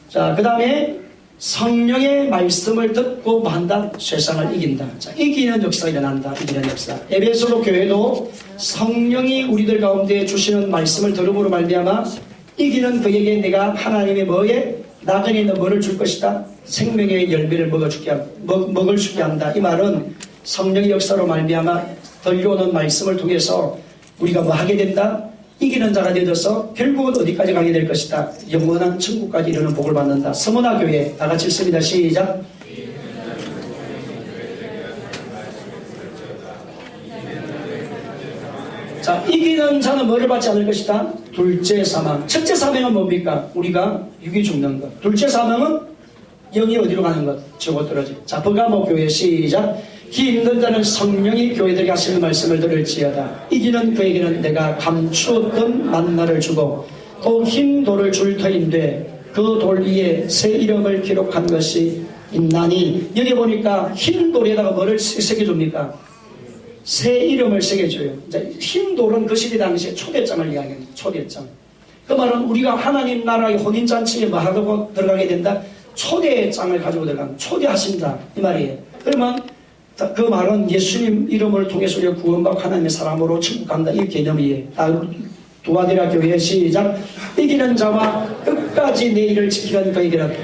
자, 그 다음에 성령의 말씀을 듣고 뭐 한다? 세상을 이긴다. 자, 이기는 역사가 일어난다. 이기는 역사. 에베소로 교회도 성령이 우리들 가운데 주시는 말씀을 들음으로 말미암아 이기는 그에게 내가 하나님의 뭐에 나그네 너 뭐를 줄 것이다? 생명의 열매를 먹을 수 있게 한다. 이 말은 성령의 역사로 말미암아 들려오는 말씀을 통해서 우리가 뭐 하게 된다? 이기는 자가 되어서 결국은 어디까지 가게 될 것이다? 영원한 천국까지 이르는 복을 받는다. 서문화 교회 다 같이 읽습니다. 시작. 자, 이기는 자는 뭐를 받지 않을 것이다? 둘째 사망. 첫째 사망은 뭡니까? 우리가 육이 죽는 것. 둘째 사망은 영이 어디로 가는 것? 저거 떨어지. 자, 버가모 교회 시작. 기 힘든 자는 성령이 교회들에게 하시는 말씀을 들을지어다. 이기는 그에게는 내가 감추었던 만나를 주고 또 흰 돌을 줄 터인데 그 돌 위에 새 이름을 기록한 것이 있나니. 여기 보니까 흰 돌에다가 뭐를 새겨줍니까? 새 이름을 새겨줘요. 흰 돌은 그 시대 당시에 초대장을 이야기합니다. 초대장. 그 말은 우리가 하나님 나라의 혼인잔치에 뭐 하고 들어가게 된다? 초대장을 가지고 들어가면 초대하신다 이 말이에요. 그러면 그 말은 예수님 이름을 통해서 우리가 구원받고 하나님의 사람으로 천국 간다 이 개념이에요. 두아디라 교회 시작. 이기는 자와 끝까지 내 일을 지키는 그에게는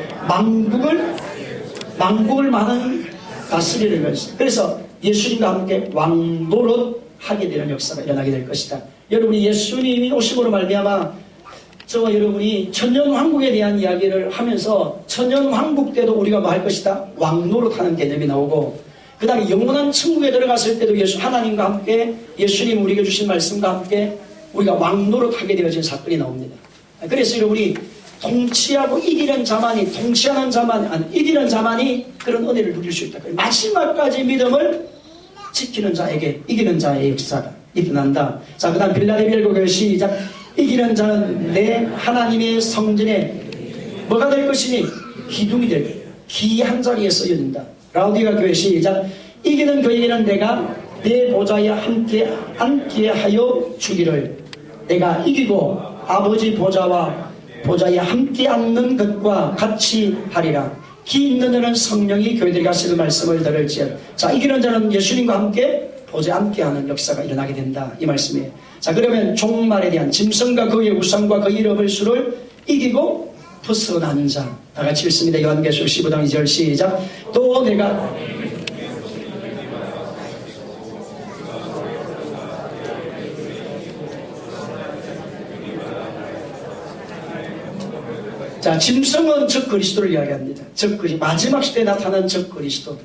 망국을 많은 다스리는 것이다. 그래서 예수님과 함께 왕노릇 하게 되는 역사가 일어나게 될 것이다. 여러분이 예수님이 오심으로 말미암아 저와 여러분이 천년왕국에 대한 이야기를 하면서 천년왕국 때도 우리가 뭐 할 것이다? 왕노릇 하는 개념이 나오고 그 다음에 영원한 천국에 들어갔을 때도 하나님과 함께 예수님 우리에게 주신 말씀과 함께 우리가 왕노릇 하게 되어진 사건이 나옵니다. 그래서 여러분이 통치하고 이기는 자만이 이기는 자만이 그런 은혜를 누릴 수 있다. 마지막까지 믿음을 지키는 자에게 이기는 자의 역사가 일어난다. 자, 그 다음 빌라델비아 교회 시작. 이기는 자는 내 하나님의 성전에 뭐가 될 것이니? 기둥이 될 거예요. 기 한 자리에 쓰여진다. 라우디가 교회 시작. 이기는 그에게는 내가 내 보좌에 함께 앉게 하여 주기를. 내가 이기고 아버지 보좌와 보좌에 함께 앉는 것과 같이 하리라. 기 있는 자는 성령이 교회들이 가시는 말씀을 들을지어다. 자, 이기는 자는 예수님과 함께 보좌에 함께하는 역사가 일어나게 된다, 이 말씀이에요. 자, 그러면 종말에 대한 짐승과 그의 우상과 그 이름을 수를 이기고 벗어난 자, 다 같이 읽습니다. 요한계시록 15장 2절 시작. 또 내가 자, 짐승은 적 그리스도를 이야기합니다. 적 그리스도, 마지막 시대에 나타난 적 그리스도,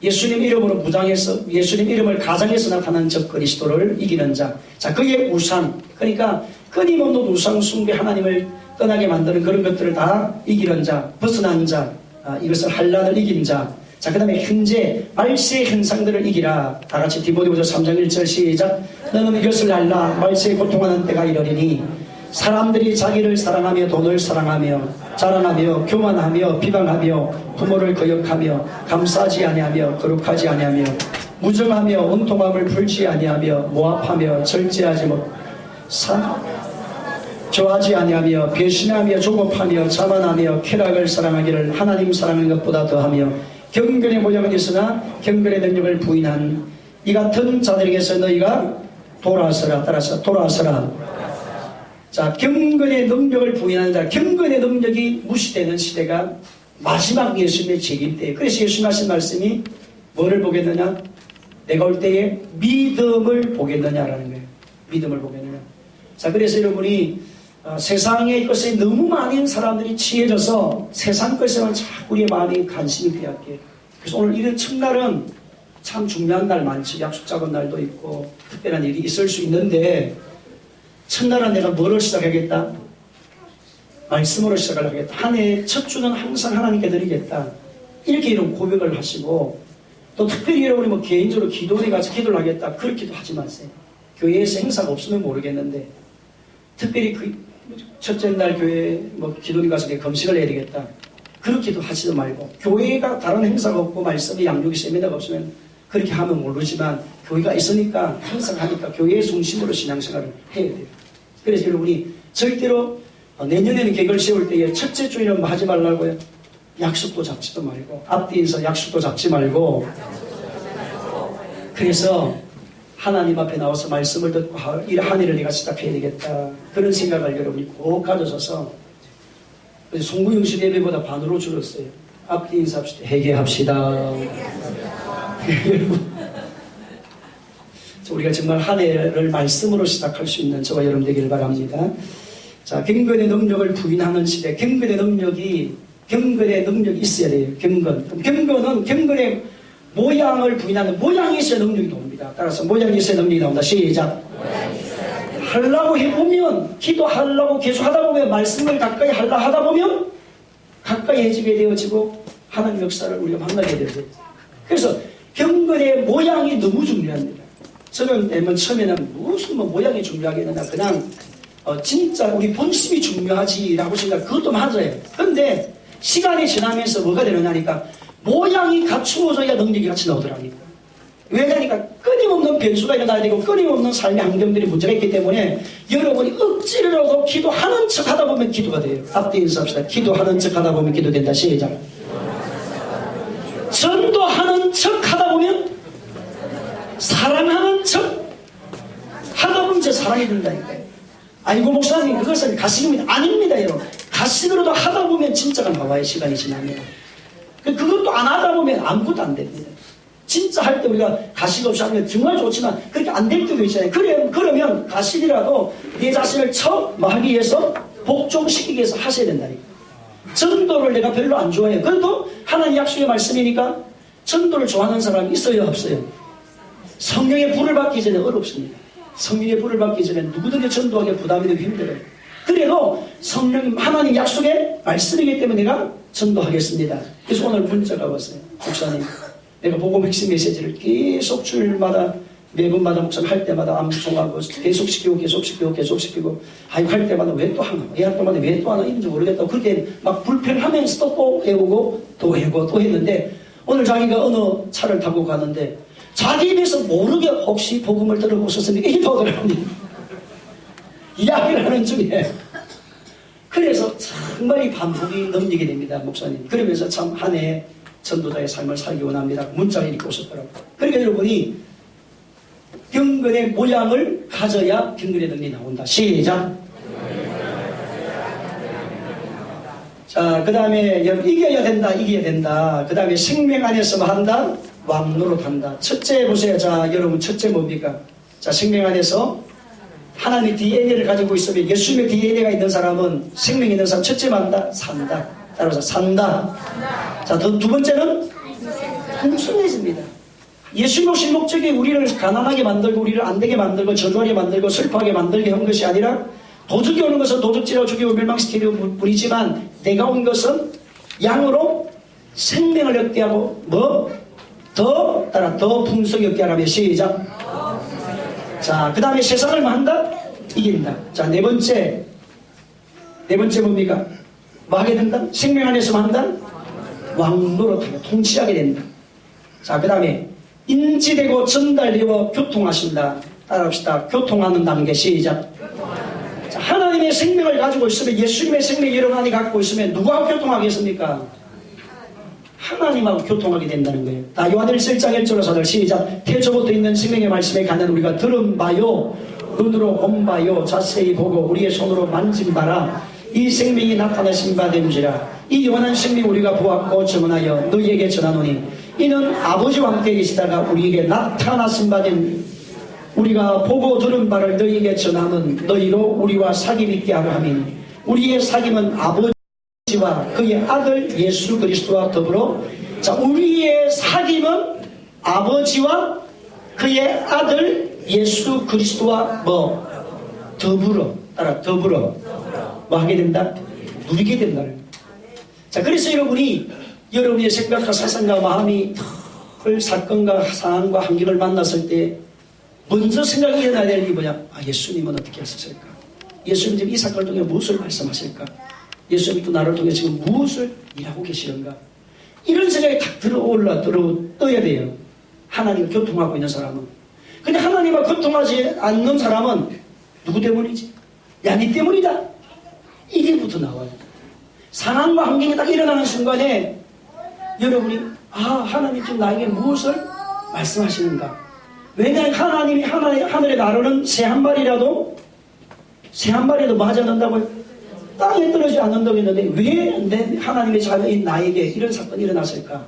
예수님 이름으로 무장해서 예수님 이름을 가장해서 나타난 적 그리스도를 이기는 자. 자, 그의 우상, 그러니까 끊임없는 우상 숭배, 하나님을 떠나게 만드는 그런 것들을 다 이기는 자, 벗어난 자, 이것을 환난을 이긴 자. 자, 그 다음에 현재 말세의 현상들을 이기라. 다 같이 디모데후서 3장 1절 시작. 너는 이것을 알라. 말세에 고통하는 때가 이르리니 사람들이 자기를 사랑하며 돈을 사랑하며 자랑하며 교만하며 비방하며 부모를 거역하며 감싸지 아니하며 거룩하지 아니하며 무정하며 온통함을 풀지 아니하며 모압하며 절제하지 못 좋아하지 아니하며 배신하며 조급하며 자만하며 쾌락을 사랑하기를 하나님 사랑하는 것보다 더하며 경건의 모양은 있으나 경건의 능력을 부인한 이 같은 자들에게서 너희가 돌아서라. 따라서 돌아서라. 자, 경건의 능력을 부인하는 자, 경건의 능력이 무시되는 시대가 마지막 예수님의 재림 때에, 그래서 예수님 하신 말씀이 뭐를 보겠느냐? 내가 올 때에 믿음을 보겠느냐라는 거예요. 믿음을 보겠느냐. 자, 그래서 여러분이 세상의 것에 너무 많은 사람들이 취해져서 세상 것에만 자꾸 우리의 마음이 관심이 빼앗겨요. 그래서 오늘 이런 첫날은 참 중요한 날 많죠. 약속 잡은 날도 있고 특별한 일이 있을 수 있는데, 첫날은 내가 뭐를 시작하겠다? 말씀으로 시작을 하겠다. 한 해의 첫 주는 항상 하나님께 드리겠다. 이렇게 이런 고백을 하시고, 또 특별히 여러분이 뭐 개인적으로 기도원에 가서 기도를 하겠다. 그렇게도 하지 마세요. 교회에서 행사가 없으면 모르겠는데, 특별히 그 첫째 날 교회 뭐 기도원에 가서 금식을 해야 되겠다. 그렇게도 하지도 말고, 교회가 다른 행사가 없고 말씀이 양육이 세미나가 없으면 그렇게 하면 모르지만, 교회가 있으니까 항상 하니까 교회의 중심으로 신앙생활을 해야 돼요. 그래서 여러분이 절대로 내년에는 계획을 세울 때에 첫째 주일은 뭐 하지 말라고요. 약속도 잡지도 말고, 앞뒤 인사 약속도 잡지 말고, 그래서 하나님 앞에 나와서 말씀을 듣고 한 해를 내가 시작해야 되겠다. 그런 생각을 여러분이 꼭 가져서서, 송구영 씨 예배보다 반으로 줄었어요. 앞뒤 인사합시다. 회개합시다. 여러분, 우리가 정말 한 해를 말씀으로 시작할 수 있는 저와 여러분 되기를 바랍니다. 자, 경건의 능력을 부인하는 시대. 경건의 능력이 있어야 돼요. 경건은 경건의 모양을 부인하는, 모양이 있어야 능력이 나옵니다. 따라서 모양이 있어야 능력이 나온다. 시작. 하려고 해보면, 기도하려고 계속 하다 보면, 말씀을 가까이 하려 하다 보면 가까이 해지게 되어지고 하나님 역사를 우리가 만나게 되죠. 그래서 경건의 모양이 너무 중요합니다. 저는 맨 처음에는 무슨 모양이 중요하겠느냐, 그냥 진짜 우리 본심이 중요하지라고 생각, 그것도 맞아요. 그런데 시간이 지나면서 뭐가 되느냐니까, 모양이 갖추어져야 능력이 같이 나오더라니까. 왜 그러니까 끊임없는 변수가 일어나야 되고 끊임없는 삶의 환경들이 문제가 있기 때문에 여러분이 억지로라도 기도하는 척 하다 보면 기도가 돼요. 앞뒤 인사합시다. 기도하는 척 하다 보면 기도된다. 시작. 전도하는 척 하다 보면, 사랑하는 척 하다 보면 이제 사랑이 된다니까요. 아이고 목사님 그것은 가식입니다. 아닙니다. 여러분, 가식으로도 하다 보면 진짜가 나와요. 시간이 지나면. 그것도 안 하다 보면 아무것도 안 됩니다. 진짜 할 때 우리가 가식 없이 하면 정말 좋지만 그렇게 안 될 때도 있잖아요. 그러면 가식이라도 내 자신을 하기 위해서, 복종시키기 위해서 하셔야 된다니까. 전도를 내가 별로 안 좋아해요. 그래도 하나님 약속의 말씀이니까 전도를 좋아하는 사람이 있어요, 없어요? 성령의 불을 받기 전에 어렵습니다. 성령의 불을 받기 전에 누구든지 전도하기 부담이 되고 힘들어요. 그래도 성령, 하나님 약속의 말씀이기 때문에 내가 전도하겠습니다. 그래서 오늘 문자가 왔어요. 목사님, 내가 복음 핵심 메시지를 계속 주일마다, 매번마다 목사님 할 때마다 암송하고 계속시키고 아이고 할 때마다 왜 또 하나, 왜 할 때마다 왜 또 하나 있는지 모르겠다고 그렇게 막 불편하면서도 또 해오고 또 해오고 또 했는데, 오늘 자기가 어느 차를 타고 가는데 자기 입에서 모르게 혹시 복음을 들어보셨습니까? 이러더라고요. 이야기를 하는 중에. 그래서 정말 이 반복이 넘기게 됩니다, 목사님. 그러면서 참 한 해 전도자의 삶을 살기 원합니다. 문자를 이렇게 오셨더라고요. 그러니까 여러분이 경건의 모양을 가져야 경건의 능력이 나온다. 시작. 자, 그 다음에 이겨야 된다, 이겨야 된다. 그 다음에 생명 안에서 뭐 한다? 왕노릇한다. 첫째 보세요. 자, 여러분 첫째 뭡니까? 자, 생명 안에서 하나님의 DNA를 가지고 있으면 예수님의 DNA가 있는 사람은 생명이 있는 사람 첫째 만다? 산다. 따라서 산다. 자, 두 번째는 풍성해집니다. 예수님 오신 목적이 우리를 가난하게 만들고 우리를 안되게 만들고 저주하게 만들고 슬퍼하게 만들게 한 것이 아니라 도적이 오는 것은 도적질하고 죽이고 멸망시키는 뿐이지만 내가 온 것은 양으로 생명을 얻게 하고 더 풍성히 얻게 하라며 시작. 자, 그 다음에 세상을 뭐 한다? 이긴다. 자, 네 번째 뭡니까? 뭐 하게 된다? 생명 안에서 뭐 한다? 왕노릇하고 통치하게 된다. 자, 그 다음에 인지되고 전달되고 교통하신다. 따라합시다. 교통하는 단계 시작. 자, 하나님의 생명을 가지고 있으면 예수님의 생명을 여러분 안에 갖고 있으면 누구하고 교통하겠습니까? 하나님하고 교통하게 된다는 거예요. 다 요한일서 1장 1절로 4절 시작. 태초부터 있는 생명의 말씀에 관한 우리가 들은 바요 눈으로 본 바요 자세히 보고 우리의 손으로 만진 바라 이 생명이 나타나신 바 됨이라. 이 영원한 생명 우리가 보았고 증언하여 너희에게 전하노니 이는 아버지와 함께 계시다가 우리에게 나타나신 바 된 우리가 보고 들은 바를 너희에게 전하는 너희로 우리와 사귐 있게 하려 함이니 우리의 사귐은 아버지와 그의 아들 예수 그리스도와 더불어. 자, 우리의 사귐은 아버지와 그의 아들 예수 그리스도와 뭐 더불어. 따라 더불어 뭐 하게 된다? 누리게 된다는. 자, 그래서 여러분의 생각과 사상과 마음이 늘 사건과 상황과 환경을 만났을 때 먼저 생각이 일어나야 될 게 뭐냐? 아, 예수님은 어떻게 하셨을까? 예수님 지금 이 사건을 통해 무엇을 말씀하실까? 예수님이 또 나를 통해 지금 무엇을 일하고 계시는가? 이런 생각이 탁 떠야 돼요. 하나님을 교통하고 있는 사람은. 근데 하나님과 교통하지 않는 사람은 누구 때문이지? 야, 니 때문이다. 이게부터 나와요. 상황과 환경이 딱 일어나는 순간에 여러분이 하나님 지금 나에게 무엇을 말씀하시는가? 왜냐하면 하나님이 하늘에 나르는 새 한 마리라도 맞아 넣는다고요? 땅에 떨어지지 않는다고 했는데 왜 내 하나님의 자녀인 나에게 이런 사건이 일어났을까?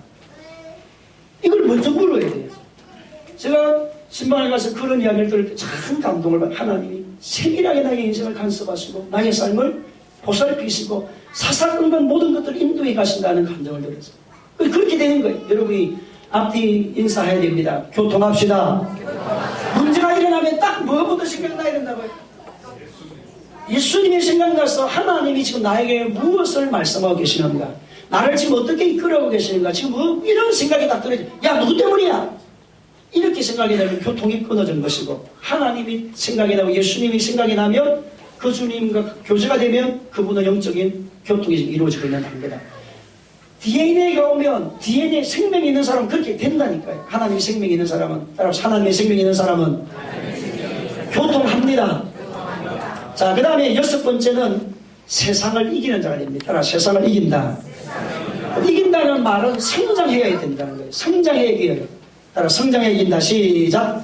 이걸 먼저 물어야 돼요. 제가 신방에 가서 그런 이야기를 들을 때 참 감동을 받아요. 하나님이 세밀하게 나의 인생을 간섭하시고 나의 삶을 보살피시고 사사건건 모든 것들을 인도해 가신다는 감정을 들었어요. 그렇게 되는 거예요. 여러분이 앞뒤 인사해야 됩니다. 교통합시다. 문제가 일어나면 딱 뭐부터 생각나야 된다고요? 예수님이 생각나서 하나님이 지금 나에게 무엇을 말씀하고 계시는가? 나를 지금 어떻게 이끌어가고 계시는가? 지금 뭐 이런 생각이 딱 들어요. 야, 누구 때문이야? 이렇게 생각이 되면 교통이 끊어진 것이고, 하나님이 생각이 나고 예수님이 생각이 나면 그 주님과 교제가 되면 그분의 영적인 교통이 이루어지고 있는 단계다. DNA가 오면 DNA 생명이 있는 사람은 그렇게 된다니까요. 하나님의 생명이 있는 사람은, 따라서 하나님의 생명이 있는 사람은 교통합니다. 자, 그 다음에 6번째는 세상을 이기는 자가 됩니다. 따라 세상을 이긴다. 이긴다는 말은 성장해야 된다는 거예요. 성장해야 이겨요. 따라 성장해야 이긴다. 시작.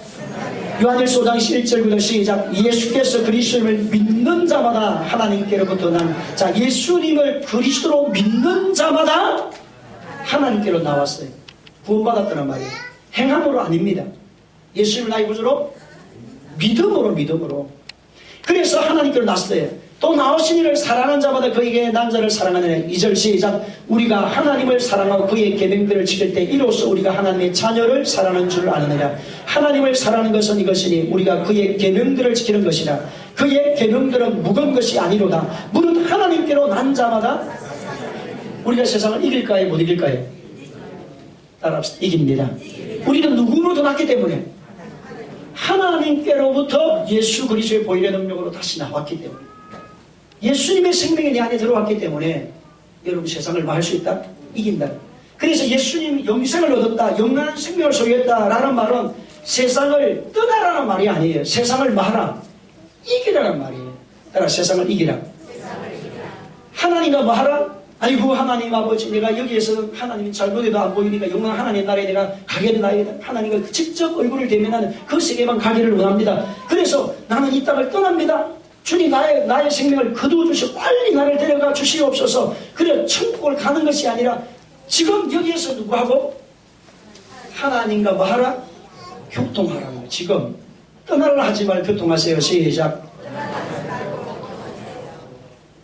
요한일서 5장 1절부터 시작. 예수께서 그리스도를 믿는 자마다 하나님께로부터 난. 자, 예수님을 그리스도로 믿는 자마다 하나님께로 나왔어요. 구원받았다는 말이에요. 행함으로 아닙니다. 예수님을 나의 구주로 믿음으로. 그래서 하나님께로 났어요. 또 나오신 이를 사랑하는 자마다 그에게 난 자를 사랑하느냐. 2절 시작. 우리가 하나님을 사랑하고 그의 계명들을 지킬 때 이로써 우리가 하나님의 자녀를 사랑하는 줄 아느니라. 하나님을 사랑하는 것은 이것이니 우리가 그의 계명들을 지키는 것이라. 그의 계명들은 무거운 것이 아니로다. 무릇 하나님께로 난 자마다 우리가 세상을 이길까요? 못 이길까요? 따라합시다. 이깁니다. 우리는 누구로부터 났기 때문에 하나님께로부터 예수 그리스도의 보혈의 능력으로 다시 나왔기 때문에 예수님의 생명이 내 안에 들어왔기 때문에 여러분 세상을 뭐 할 수 있다? 이긴다. 그래서 예수님이 영생을 얻었다, 영원한 생명을 소유했다라는 말은 세상을 떠나라는 말이 아니에요. 세상을 뭐 하라? 이기라는 말이에요. 따라 세상을 이기라. 하나님과 뭐 하라? 아이고 하나님 아버지, 내가 여기에서 하나님이 잘못해도 안 보이니까 영원한 하나님 나라에 내가 가겠나이다. 하나님과 직접 얼굴을 대면하는 그 세계만 가기를 원합니다. 그래서 나는 이 땅을 떠납니다. 주님 나의 생명을 거두어 주시고 빨리 나를 데려가 주시옵소서. 그래 천국을 가는 것이 아니라 지금 여기에서 누구하고? 하나님과 뭐 하라? 교통하라는 거예요. 지금 떠날라 하지 말고 교통하세요. 시작.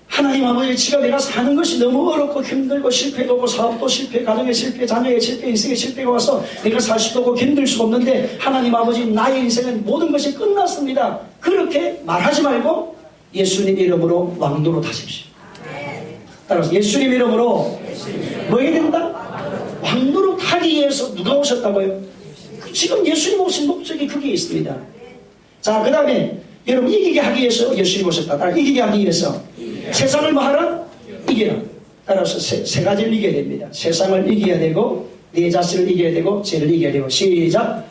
하나님 아버지, 지금 내가 사는 것이 너무 어렵고 힘들고 실패가 오고 사업도 실패, 가정의 실패, 자녀의 실패, 인생의 실패가 와서 내가 살 수도 없고 힘들 수가 없는데 하나님 아버지, 나의 인생은 모든 것이 끝났습니다. 그렇게 말하지 말고 예수님 이름으로 왕도로 타십시오. 따라서 예수님 이름으로 뭐 해야 된다? 왕도로 타기 위해서 누가 오셨다고요? 지금 예수님 오신 목적이 그게 있습니다. 자, 그 다음에 여러분 이기게 하기 위해서 예수님 오셨다. 따라 이기게 하기 위해서 세상을 뭐 하라? 이기라. 따라서 세 가지를 이겨야 됩니다. 세상을 이겨야 되고 내 자신을 이겨야 되고 죄를 이겨야 되고. 시작.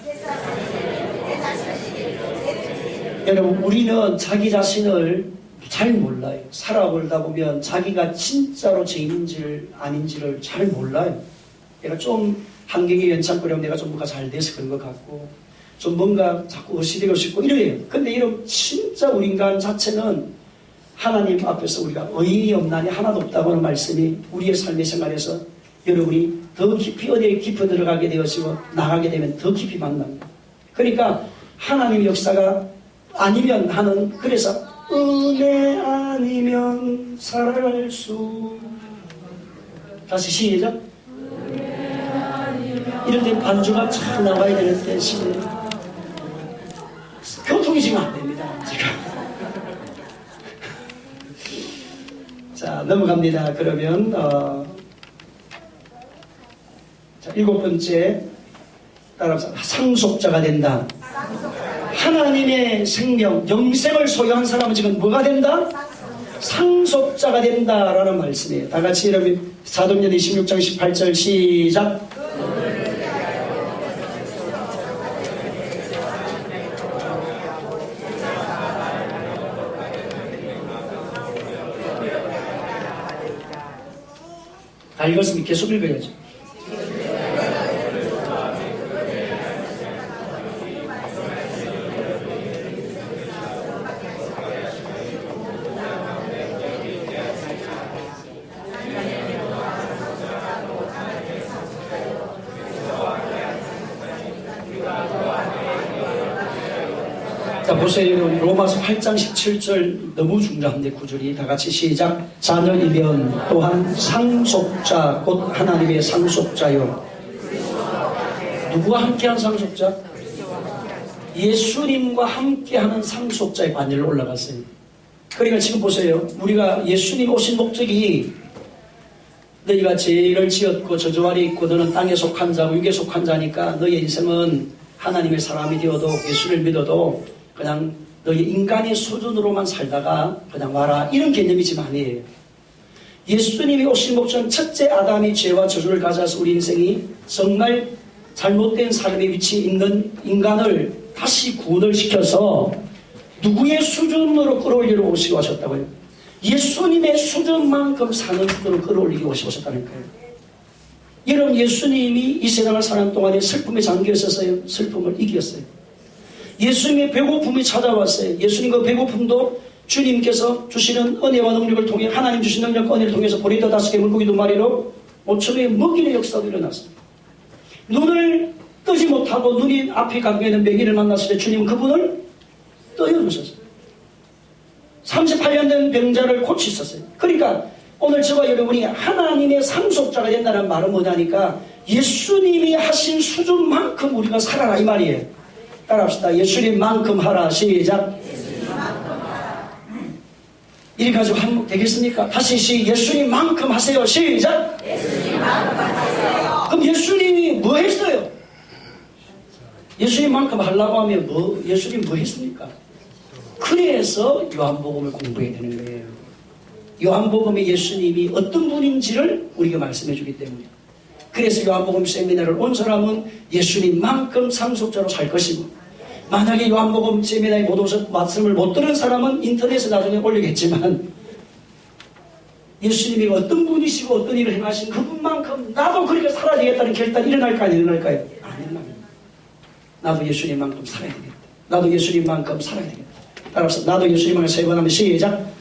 여러분 우리는 자기 자신을 잘 몰라요. 살아보다 보면 자기가 진짜로 죄인인지를 아닌지를 잘 몰라요. 내가 좀 환경이 연착하려면 내가 좀 뭔가 잘 돼서 그런 것 같고 좀 뭔가 자꾸 의시되고 싶고 이래요. 근데 이런 진짜 우리 인간 자체는 하나님 앞에서 우리가 의인이 없나니 하나도 없다고 하는 말씀이 우리의 삶의 생활에서 여러분이 더 깊이 어디에 깊이 들어가게 되어지고 나가게 되면 더 깊이 만납니다. 그러니까 하나님의 역사가 아니면 하는, 그래서 은혜 아니면 살아갈 수, 다시 시작. 이럴 때 반주가 잘 나와야 되는데 시대 교통이 지금 안 됩니다. 지금. 자, 넘어갑니다. 그러면 자, 7번째 따라서 상속자가 된다. 하나님의 생명, 영생을 소유한 사람은 지금 뭐가 된다? 상속자가 된다라는 말씀이에요. 다 같이 여러분 사도행전 26장 18절 시작. 다 읽었으면 계속 읽어야죠. 자, 보세요. 로마서 8장 17절 너무 중요한데 구절이 다 같이 시작. 자녀이면 또한 상속자 곧 하나님의 상속자요. 누구와 함께한 상속자? 예수님과 함께하는 상속자의 반열로 올라갔어요. 그러니까 지금 보세요. 우리가 예수님 오신 목적이 너희가 죄를 지었고 저주 아래 있고 너는 땅에 속한 자고 육에 속한 자니까 너의 인생은 하나님의 사람이 되어도 예수를 믿어도 그냥 너희 인간의 수준으로만 살다가 그냥 와라, 이런 개념이지만 아니에요. 예수님이 오신 목적은 첫째 아담이 죄와 저주를 가져서 우리 인생이 정말 잘못된 삶의 위치에 있는 인간을 다시 구원을 시켜서 누구의 수준으로 끌어올리러 오시고 하셨다고요? 예수님의 수준만큼 사는 수준으로 끌어올리고 오셨다는 거예요. 여러분 예수님이 이 세상을 사는 동안에 슬픔에 잠겨 있었어요. 슬픔을 이겼어요. 예수님의 배고픔이 찾아왔어요. 예수님과 배고픔도 주님께서 주시는 은혜와 능력을 통해 하나님 주신 능력과 은혜를 통해서 보리떡 5개 물고기 2마리로 5천의 먹이는 역사도 일어났습니다. 눈을 뜨지 못하고 눈이 앞에 감겨 있는 매기를 만났을 때 주님은 그분을 떠여주셨어요. 38년 된 병자를 고치셨어요. 그러니까 오늘 저와 여러분이 하나님의 상속자가 된다는 말은 뭐냐니까 예수님이 하신 수준만큼 우리가 살아라 이 말이에요. 따라합시다. 예수님만큼 하라. 시작. 이리 가지고 하면 되겠습니까? 다시 예수님만큼 하세요. 시작. 예수님만큼 하세요. 그럼 예수님이 뭐 했어요? 예수님만큼 하려고 하면 예수님 뭐 했습니까? 그래서 요한복음을 공부해야 되는 거예요. 요한복음의 예수님이 어떤 분인지를 우리가 말씀해 주기 때문에. 그래서 요한복음 세미나를 온 사람은 예수님만큼 상속자로 살 것이고, 만약에 요한복음 세미나에 못 오셔서 말씀을 못 들은 사람은 인터넷에 나중에 올리겠지만 예수님이 어떤 분이시고 어떤 일을 행하신 그분만큼 나도 그렇게 살아야 되겠다는 결단이 일어날까요? 안 일어날까요? 안 일어납니다. 나도 예수님만큼 살아야 되겠다. 나도 예수님만큼 살아야 되겠다. 따라서 나도 예수님만큼 세 번 하면 시작.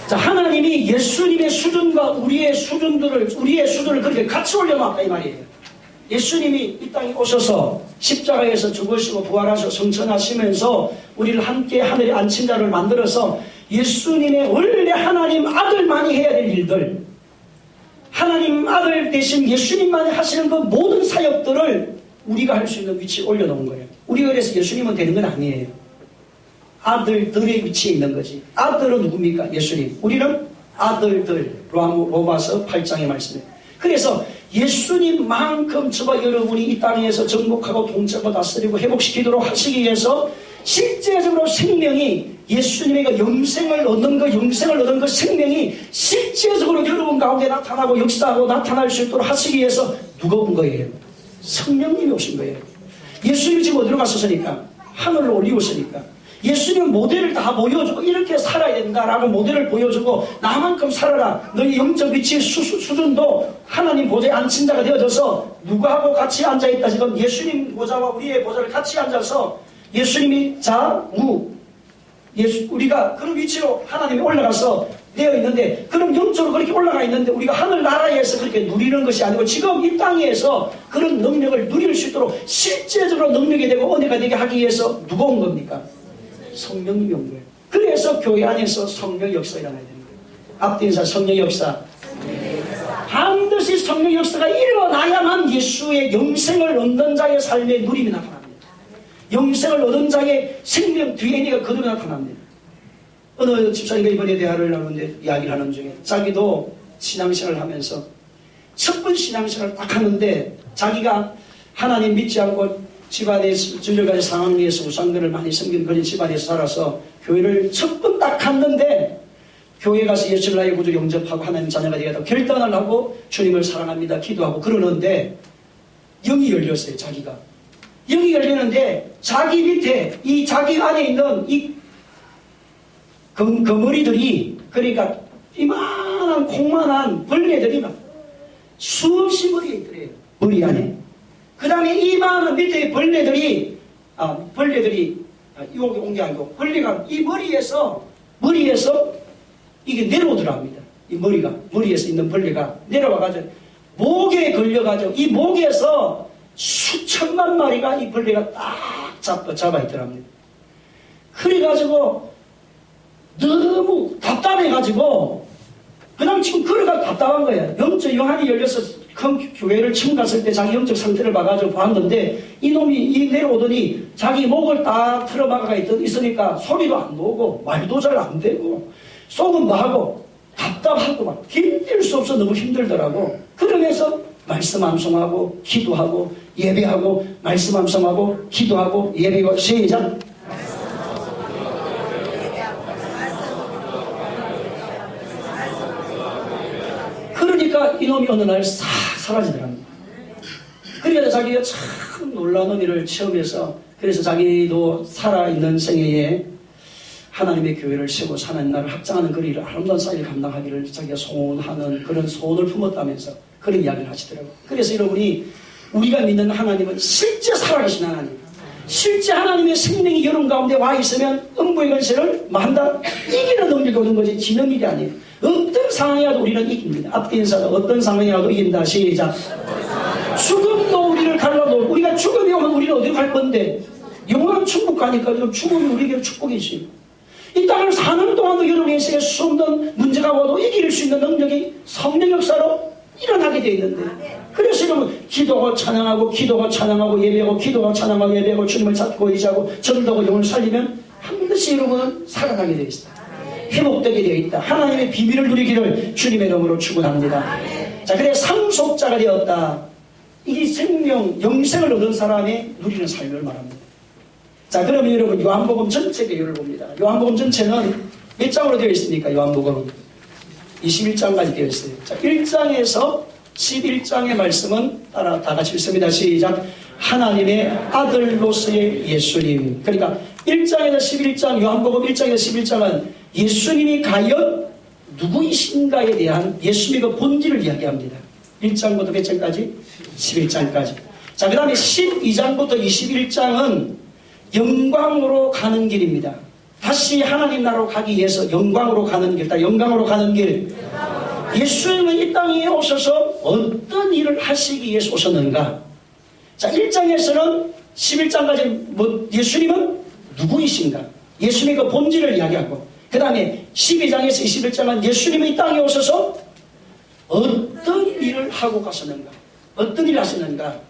자, 하나님이 예수님의 수준과 우리의 수준을 그렇게 같이 올려놨다 이 말이에요. 예수님이 이 땅에 오셔서 십자가에서 죽으시고 부활하셔서 성천하시면서 우리를 함께 하늘에 앉힌 자를 만들어서 예수님의 원래 하나님 아들만이 해야 될 일들, 하나님 아들 대신 예수님만이 하시는 그 모든 사역들을 우리가 할 수 있는 위치에 올려놓은 거예요. 우리가 그래서 예수님은 되는 건 아니에요. 아들들의 위치에 있는 거지. 아들은 누굽니까? 예수님. 우리는 아들들. 로마서 8장의 말씀이에요. 그래서 예수님만큼 저와 여러분이 이 땅에서 정복하고 통치하고 다스리고 회복시키도록 하시기 위해서 실제적으로 생명이 예수님의 영생을 얻는 그 생명이 실제적으로 여러분 가운데 나타나고 역사하고 나타날 수 있도록 하시기 위해서 누가 온 거예요? 성령님이 오신 거예요. 예수님이 지금 어디로 갔었으니까? 하늘로 올리웠으니까. 예수님 모델을 다 보여주고 이렇게 살아야 된다라고 모델을 보여주고 나만큼 살아라. 너희 영적 위치의 수준도 하나님 보좌에 앉힌 자가 되어져서 누구하고 같이 앉아있다. 지금 예수님 보좌와 우리의 보좌를 같이 앉아서 예수님이 우리가 그런 위치로 하나님이 올라가서 되어 있는데, 그럼 영적으로 그렇게 올라가 있는데 우리가 하늘나라에서 그렇게 누리는 것이 아니고 지금 이 땅에서 그런 능력을 누릴 수 있도록 실제적으로 능력이 되고 은혜가 되게 하기 위해서 누가 온 겁니까? 성령님이 온 거예요. 그래서 교회 안에서 성령 역사가 일어나야 되는 거예요. 앞뒤 인사 성령 역사. 반드시 성령 역사가 일어나야만 예수의 영생을 얻는 자의 삶의 누림이 나타납니다. 영생을 얻은 자의 생명 DNA가 그대로 나타납니다. 어느 집사님과 이번에 대화를 나누는데 이야기를 하는 중에 자기도 신앙생활을 하면서 첫 번 신앙생활을 딱 하는데 자기가 하나님 믿지 않고 집안에서 여러가지 상황에서 우상들을 많이 섬기는 그런 집안에서 살아서 교회를 첫 번 딱 갔는데 교회 가서 예수를 나의 구주로 영접하고 하나님 자녀가 되겠다고 결단을 하고 주님을 사랑합니다 기도하고 그러는데 영이 열렸어요. 자기가 영이 열리는데 자기 밑에 이 자기 안에 있는 이 거머리들이, 그러니까 이만한 콩만한 벌레들이 막 수없이 머리에 있더래요. 머리 안에. 그 다음에 이만한 밑에 벌레들이 여기 온 게 아니고 벌레가 이 머리에서 이게 내려오더랍니다. 이 머리에서 있는 벌레가 내려와가지고 목에 걸려가지고 이 목에서 수천만 마리가 이 벌레가 딱 잡아 있더랍니다. 그래가지고 너무 답답해가지고 그냥 지금 걸어가 답답한 거예요. 영적 영안이 열려서 큰 교회를 처음 갔을 때 자기 영적 상태를 봐가지고 봤는데 이놈이 내려오더니 자기 목을 딱 틀어막아가 있으니까 소리도 안 나오고 말도 잘 안 되고 속은 나하고 답답하고 막 견딜 수 없어 너무 힘들더라고. 그러면서 말씀 암송하고 기도하고 예배하고 말씀 암송하고 기도하고 예배하고 시작. 그러니까 이놈이 어느 날 싹 사라지더랍니다. 그러니까 자기가 참 놀라운 의미를 체험해서 그래서 자기도 살아있는 생애에 하나님의 교회를 세우고 하나님 나라를 확장하는 그 일을 아름다운 사역을 감당하기를 자기가 소원하는 그런 소원을 품었다면서 그런 이야기를 하시더라고요. 그래서 여러분이 우리가 믿는 하나님은 실제 살아계신 하나님, 실제 하나님의 생명이 여러분 가운데 와 있으면 음부의 권세를 만다 이기는 능력이 오는 거지 지는 일이 아니에요. 어떤 상황이라도 우리는 이깁니다. 앞뒤 인사도 어떤 상황이라도 이긴다. 시작. 죽음도 우리를 갈라놓고 우리가 죽음이 오면 우리는 어디로 갈 건데 영원한 천국 가니까 죽음이 우리에게 축복이지. 이 땅을 사는 동안도 여러분 인생에 수없는 문제가 와도 이길 수 있는 능력이 성령 역사로 일어나게 되어 있는데, 그래서 여러분 기도하고 찬양하고 예배하고 기도하고 찬양하고 예배하고 주님을 찾고 의지하고 전도하고 영을 살리면 반드시 여러분은 살아나게 되어 있습니다. 회복되게 되어 있다. 하나님의 비밀을 누리기를 주님의 이름으로 축원합니다. 자, 그래 상속자가 되었다. 이게 생명, 영생을 얻은 사람의 누리는 삶을 말합니다. 자, 그러면 여러분 요한복음 전체 내용을 봅니다. 요한복음 전체는 몇 장으로 되어 있습니까? 요한복음 21장까지 되어 있어요. 자, 1장에서 11장의 말씀은 따라 다 같이 읽습니다. 시작. 하나님의 아들로서의 예수님. 그러니까 1장에서 11장, 요한복음 1장에서 11장은 예수님이 과연 누구이신가에 대한 예수님의 그 본질을 이야기합니다. 1장부터 몇 장까지? 11장까지. 자, 그 다음에 12장부터 21장은 영광으로 가는 길입니다. 다시 하나님 나라로 가기 위해서 영광으로 가는 길, 영광으로 가는 길. 예수님은 이 땅에 오셔서 어떤 일을 하시기 위해서 오셨는가? 자, 1장에서는 11장까지 예수님은 누구이신가? 예수님의 그 본질을 이야기하고, 그 다음에 12장에서 21장은 예수님이 이 땅에 오셔서 어떤 일을 하고 가셨는가? 어떤 일을 하셨는가?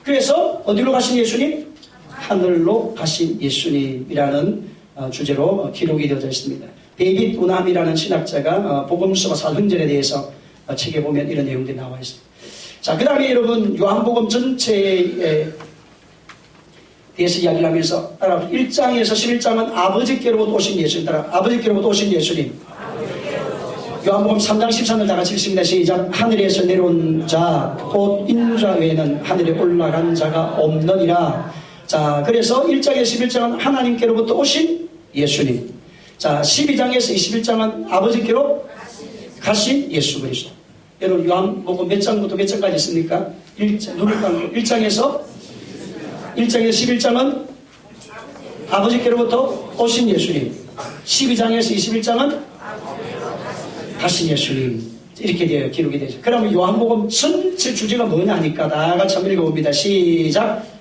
그래서 어디로 가신 예수님? 하늘로 가신 예수님이라는 주제로 기록이 되어져 있습니다. 데이빗 우남이라는 신학자가 복음서와 사도행전에 대해서 책에 보면 이런 내용들이 나와 있습니다. 자, 그 다음에 여러분 요한복음 전체에 대해서 이야기를 하면서 따라 1장에서 11장은 아버지께로부터 오신 예수님, 따라 아버지께로부터 오신 예수님. 요한복음 3장 13절 다 같이 읽습니다. 시작. 하늘에서 내려온 자 곧 인자 외에는 하늘에 올라간 자가 없느니라. 자, 그래서 1장에서 11장은 하나님께로부터 오신 예수님. 자, 12장에서 21장은 아버지께로 가신 예수 그리스도. 여러분 요한복음 몇 장부터 몇 장까지 있습니까? 1장에서 11장은 아버지께로부터 오신 예수님. 12장에서 21장은 가신 예수님. 이렇게 되어 기록이 되죠. 그러면 요한복음 전체 주제가 뭐냐 하니까 다 같이 한번 읽어봅니다. 시작.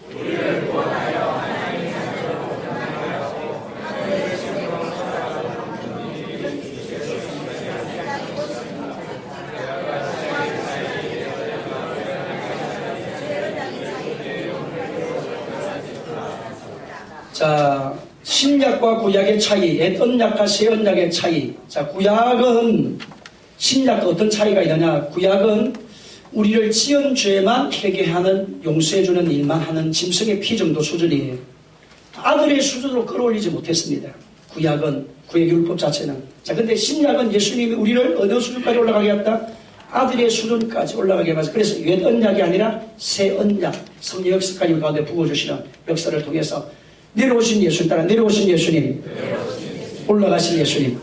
자, 신약과 구약의 차이, 옛 언약과 새 언약의 차이. 자, 구약은 신약과 어떤 차이가 있느냐? 구약은 우리를 지은 죄만 회개하는, 용서해주는 일만 하는 짐승의 피 정도 수준이에요. 아들의 수준으로 끌어올리지 못했습니다. 구약의 율법 자체는. 자, 근데 신약은 예수님이 우리를 어느 수준까지 올라가게 했다? 아들의 수준까지 올라가게 해서 그래서 옛 언약이 아니라 새 언약, 성령 역사까지 우리 가운데 부어주시는 역사를 통해서 내려오신 예수님, 따라 내려오신 예수님, 올라가신 예수님.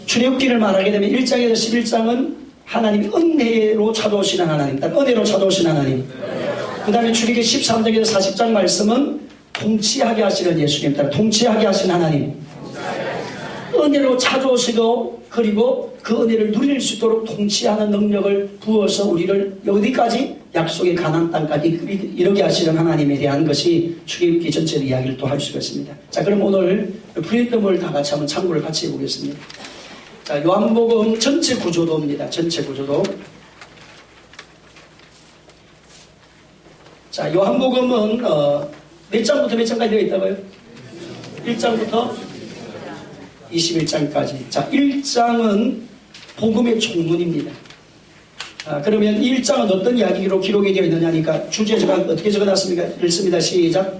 출애굽기를 말하게 되면 1장에서 11장은 하나님이 은혜로 찾아오시는 하나님, 따라 은혜로 찾아오신 하나님. 그 다음에 출애굽기 13장에서 40장 말씀은 통치하게 하시는 예수님, 따라 통치하게 하신 하나님. 은혜로 찾아오시고 그리고 그 은혜를 누릴 수 있도록 통치하는 능력을 부어서 우리를 어디까지? 약속의 가나안 땅까지 이르게 하시는 하나님에 대한 것이 출애굽기 전체의 이야기를 또 할 수가 있습니다. 자, 그럼 오늘 프리덤을 다 같이 한번 참고를 같이 해보겠습니다. 자, 요한복음 전체 구조도입니다. 전체 구조도. 자, 요한복음은 몇 장부터 몇 장까지 되어 있다고요? 1장부터 21장까지. 자, 1장은 복음의 총문입니다. 그러면 1장은 어떤 이야기로 기록이 되어 있느냐 하니까 주제가 어떻게 적어놨습니까? 읽습니다. 시작.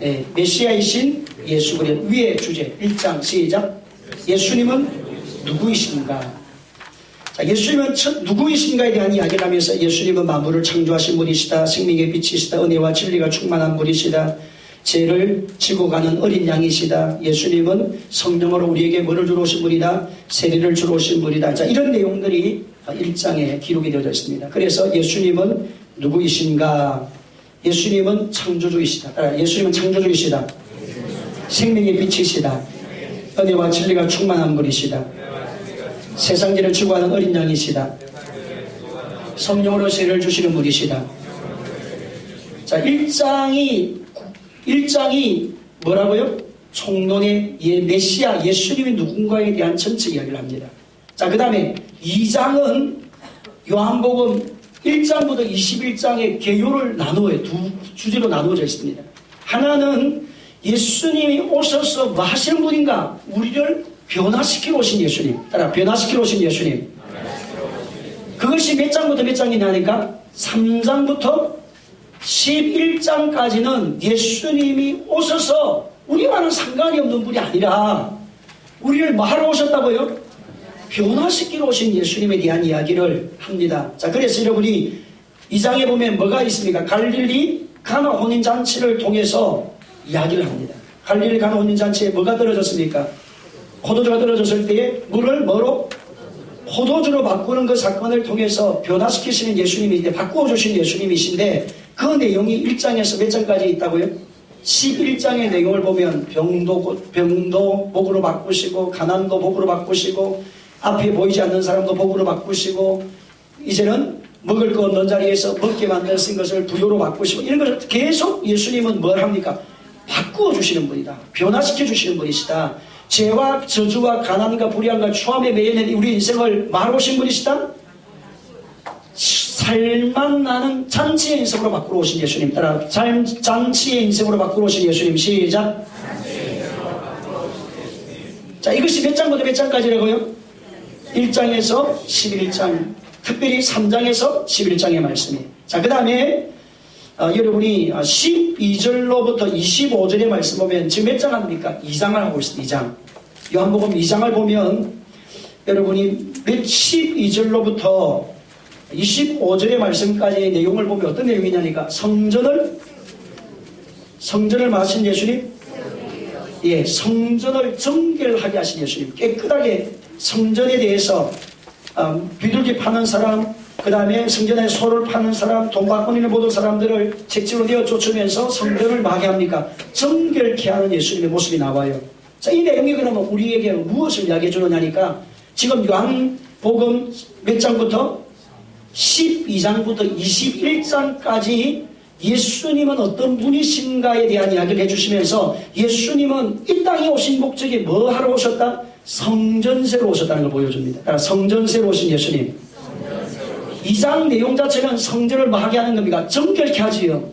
네, 메시아이신 예수 그리스도 위의 주제 1장 시작. 예수님은 누구이신가? 자, 예수님은 누구이신가에 대한 이야기를 하면서 예수님은 만물을 창조하신 분이시다. 생명의 빛이시다. 은혜와 진리가 충만한 분이시다. 죄를 지고 가는 어린 양이시다. 예수님은 성령으로 우리에게 뭐를 주러 오신 분이다. 세례를 주러 오신 분이다. 자, 이런 내용들이 1장에 기록이 되어져 있습니다. 그래서 예수님은 누구이신가? 예수님은 창조주이시다. 예수님은 창조주이시다. 생명의 빛이시다. 은혜와 진리가 충만한 분이시다. 세상 죄를 지고 가는 어린 양이시다. 성령으로 세례를 주시는 분이시다. 자, 1장이 뭐라고요? 총론의 메시아 예수님이 누군가에 대한 전체 이야기를 합니다. 자, 그 다음에 2장은 요한복음 1장부터 21장의 개요를 나누어요. 두 주제로 나누어져 있습니다. 하나는 예수님이 오셔서 뭐 하시는 분인가? 우리를 변화시키러 오신 예수님. 따라 변화시키러 오신 예수님. 그것이 몇 장부터 몇 장이냐니까 3장부터 11장까지는 예수님이 오셔서 우리와는 상관이 없는 분이 아니라 우리를 뭐 하러 오셨다고요? 변화시키러 오신 예수님에 대한 이야기를 합니다. 자, 그래서 여러분이 2장에 보면 뭐가 있습니까? 갈릴리 가나 혼인잔치를 통해서 이야기를 합니다. 갈릴리 가나 혼인잔치에 뭐가 떨어졌습니까? 포도주가 떨어졌을 때에 물을 뭐로? 포도주로 바꾸는 그 사건을 통해서 변화시키시는 예수님이 이제 바꾸어주신 예수님이신데 그 내용이 1장에서 몇 장까지 있다고요? 11장의 내용을 보면 병도 복으로 바꾸시고 가난도 복으로 바꾸시고 앞에 보이지 않는 사람도 복으로 바꾸시고 이제는 먹을 거 없는 자리에서 먹게 만드신 것을 부요로 바꾸시고 이런 것을 계속 예수님은 뭘 합니까? 바꾸어 주시는 분이다. 변화시켜 주시는 분이시다. 죄와 저주와 가난과 불의함과 추함에 매여낸 우리 인생을 말하신 분이시다. 살만 나는 잔치의 인생으로 바꾸어 오신 예수님. 따라 잔치의 인생으로 바꾸어 오신 예수님. 시작. 자, 이것이 몇 장부터 몇 장까지라고요? 1장에서 11장, 특별히 3장에서 11장의 말씀이에요. 자, 그 다음에 여러분이 12절로부터 25절의 말씀 보면 지금 몇 장 합니까? 2장을 하고 있습니다. 2장. 요한복음 2장을 보면 여러분이 12절로부터 25절의 말씀까지의 내용을 보면 어떤 내용이냐니까 성전을 마신 예수님, 예, 성전을 정결하게 하신 예수님, 깨끗하게 성전에 대해서 비둘기 파는 사람, 그 다음에 성전에 소를 파는 사람, 돈과 권위를 모든 사람들을 책지로 내어 쫓으면서 성전을 마개합니까? 정결케 하는 예수님의 모습이 나와요. 자, 이 내용이 그러면 우리에게 무엇을 이야기해 주느냐니까 지금 요한복음 몇 장부터? 12장부터 21장까지 예수님은 어떤 분이신가에 대한 이야기를 해주시면서 예수님은 이 땅에 오신 목적이 뭐 하러 오셨다? 성전세로 오셨다는 걸 보여줍니다. 그러니까 성전세로 오신 예수님. 2장 내용 자체는 성전을 뭐 하게 하는 겁니까? 정결케 하지요.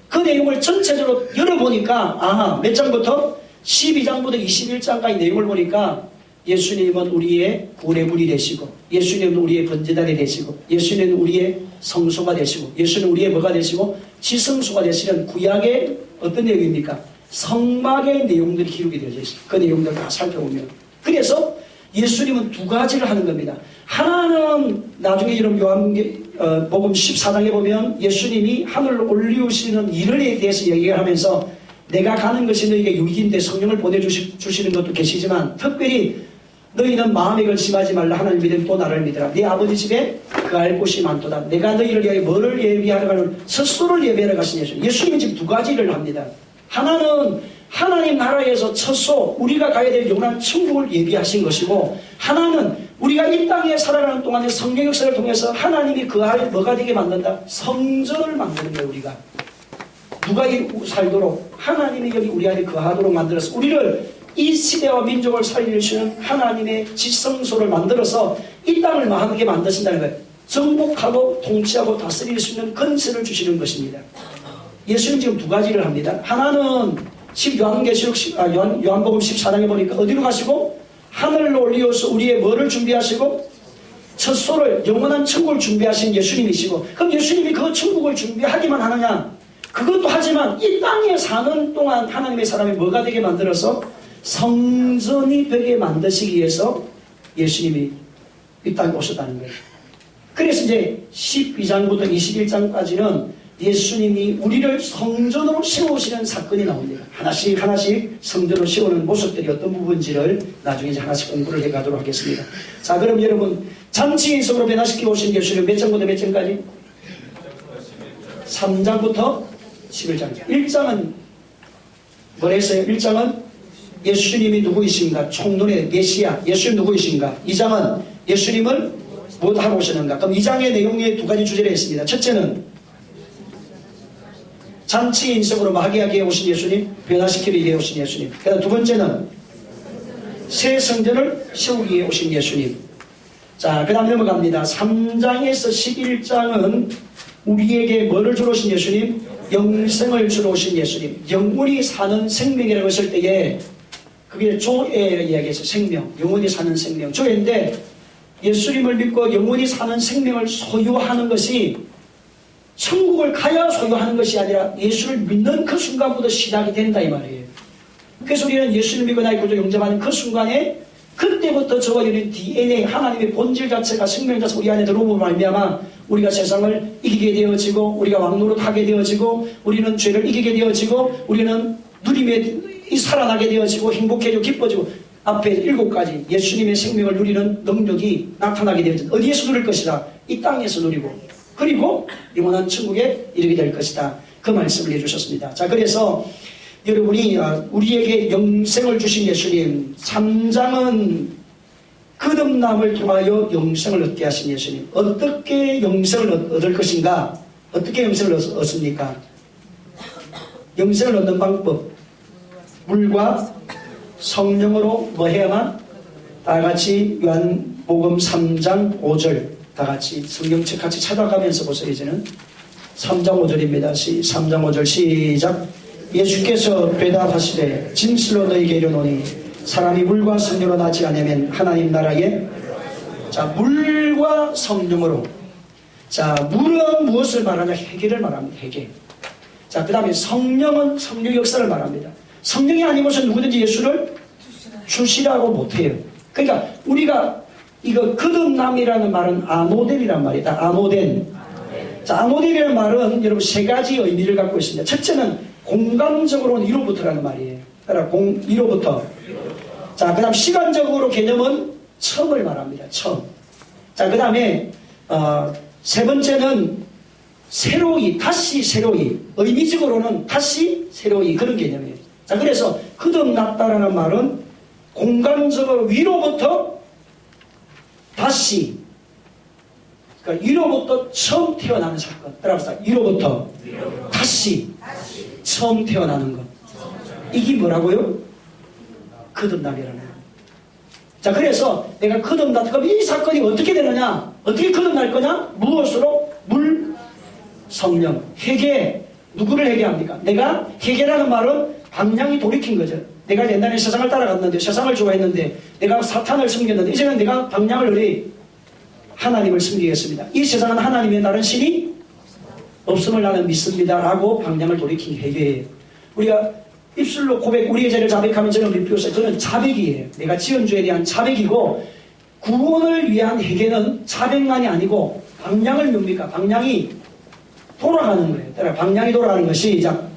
그 내용을 전체적으로 열어보니까 몇 장부터? 12장부터 21장까지 내용을 보니까 예수님은 우리의 구원의 되시고 예수님은 우리의 번제단이 되시고 예수님은 우리의 성소가 되시고 예수님은 우리의 뭐가 되시고 지성소가 되시는 구약의 어떤 내용입니까? 성막의 내용들이 기록이 되어 있습니다. 그 내용들 다 살펴보면 그래서 예수님은 두 가지를 하는 겁니다. 하나는 나중에 이런 요한복음 14장에 보면 예수님이 하늘로 올리우시는 일에 대해서 얘기를 하면서 내가 가는 것이 너희에게 유익인데 성령을 보내주시는 것도 계시지만 특별히 너희는 마음에 결심하지 말라. 하나님 믿으면 또 나를 믿으라. 네 아버지 집에 그할 곳이 많도다. 내가 너희를 위하여 뭐를 예비하러 가는 스스로를 예비하러 가신 예수님. 예수님은 지금 두 가지 일을 합니다. 하나는 하나님 나라에서 첫소 우리가 가야 될 영원한 천국을 예비하신 것이고 하나는 우리가 이 땅에 살아가는 동안에 성령 역사를 통해서 하나님이 그 안에 뭐가 되게 만든다? 성전을 만드는 거예요. 우리가 누가 살도록 하나님이 여기 우리 안에 거하도록 만들어서 우리를 이 시대와 민족을 살리시는 하나님의 지성소를 만들어서 이 땅을 망하게 만드신다는 거예요. 정복하고 통치하고 다스릴 수 있는 건설을 주시는 것입니다. 예수님 지금 두 가지를 합니다. 하나는 요한복음 14장에 보니까 어디로 가시고 하늘로 올리어서 우리의 뭐를 준비하시고 첫소를 영원한 천국을 준비하신 예수님이시고 그럼 예수님이 그 천국을 준비하기만 하느냐? 그것도 하지만 이 땅에 사는 동안 하나님의 사람이 뭐가 되게 만들어서 성전이 되게 만드시기 위해서 예수님이 이 땅에 오셨다는 거예요. 그래서 이제 12장부터 21장까지는 예수님이 우리를 성전으로 세우시는 사건이 나옵니다. 하나씩 하나씩 성전으로 세우는 모습들이 어떤 부분인지를 나중에 이제 하나씩 공부를 해가도록 하겠습니다. 자, 그럼 여러분 잔치 인성으로 변화시키고 오신 예수님 몇 장부터 몇 장까지? 3장부터 11장. 1장은 뭘 했어요? 1장은 예수님이 누구이신가? 총론의 메시아 예수님 누구이신가? 2장은 예수님을 뭐 하고 오시는가? 그럼 2장의 내용에 두 가지 주제를 했습니다. 첫째는 잔치 인성으로 마귀하게 오신 예수님, 변화시키기 위해 오신 예수님. 그다음 두 번째는 새 성전을 세우기 위해 오신 예수님. 자, 그 다음 넘어갑니다. 3장에서 11장은 우리에게 뭐를 주러 오신 예수님? 영생을 주러 오신 예수님. 영원히 사는 생명이라고 했을 때에 그게 조에 이야기해서 생명, 영원히 사는 생명. 조인데 예수님을 믿고 영원히 사는 생명을 소유하는 것이 천국을 가야 소유하는 것이 아니라 예수를 믿는 그 순간부터 시작이 된다 이 말이에요. 그래서 우리는 예수를 믿고 나의 구주 영접하는 그 순간에 그때부터 저와 여러분 DNA 하나님의 본질 자체가 생명 자체가 우리 안에 들어오고 말미암아 우리가 세상을 이기게 되어지고 우리가 왕노릇하게 되어지고 우리는 죄를 이기게 되어지고 우리는 누림에 살아나게 되어지고 행복해지고 기뻐지고 앞에 7가지 예수님의 생명을 누리는 능력이 나타나게 되어진다. 어디에서 누릴 것이다? 이 땅에서 누리고 그리고 영원한 천국에 이르게 될 것이다. 그 말씀을 해주셨습니다. 자, 그래서 여러분이 우리에게 영생을 주신 예수님 3장은 거듭남을 통하여 영생을 얻게 하신 예수님 어떻게 영생을 얻을 것인가? 어떻게 영생을 얻습니까? 영생을 얻는 방법 물과 성령으로 뭐 해야만? 다같이 요한복음 3장 5절 다같이 성경책 같이 찾아가면서 보세요. 이제는 3장 5절입니다. 3장 5절 시작. 예수께서 대답하시되 진실로 너희에게 이르노니 사람이 물과 성령으로 나지 않으면 하나님 나라에 자 물과 성령으로 자 물은 무엇을 말하냐? 회개를 말합니다. 회개. 자 그 다음에 성령은 성령 역사를 말합니다. 성령이 아니고서 누구든지 예수를 주시라고 못해요. 그러니까 우리가 이거 거듭남이라는 말은 아모델이란 말이다. 아모델. 자 아모델이라는 말은 여러분 3가지 의미를 갖고 있습니다. 첫째는 공간적으로는 이로부터라는 말이에요. 그러니까 이로부터. 자, 그 다음 시간적으로 개념은 처음을 말합니다. 처음. 자, 그 다음에 3번째는 새로이, 다시 새로이. 의미적으로는 다시 새로이 그런 개념이에요. 자, 그래서 거듭났다라는 말은 공간적으로 위로부터 다시 그러니까 위로부터 처음 태어나는 사건. 따라합시다. 위로부터 다시 처음 태어나는 것. 이게 뭐라고요? 거듭남이라는 거예요. 자, 그래서 내가 거듭났다. 그럼 이 사건이 어떻게 되느냐? 어떻게 거듭날 거냐? 무엇으로? 물, 성령, 회개. 누구를 회개합니까? 내가 회개라는 말은 방향이 돌이킨 거죠. 내가 옛날에 세상을 따라갔는데 세상을 좋아했는데 내가 사탄을 섬겼는데 이제는 내가 방향을 어디 하나님을 섬기겠습니다. 이 세상은 하나님의 다른 신이 없음을 나는 믿습니다. 라고 방향을 돌이킨 회개예요. 우리가 입술로 고백, 우리의 죄를 자백하면 저는 비표서 저는 자백이에요. 내가 지은 죄에 대한 자백이고 구원을 위한 회개는 자백만이 아니고 방향을 뭡니까? 방향이 돌아가는 거예요. 따라 방향이 돌아가는 것이 시작.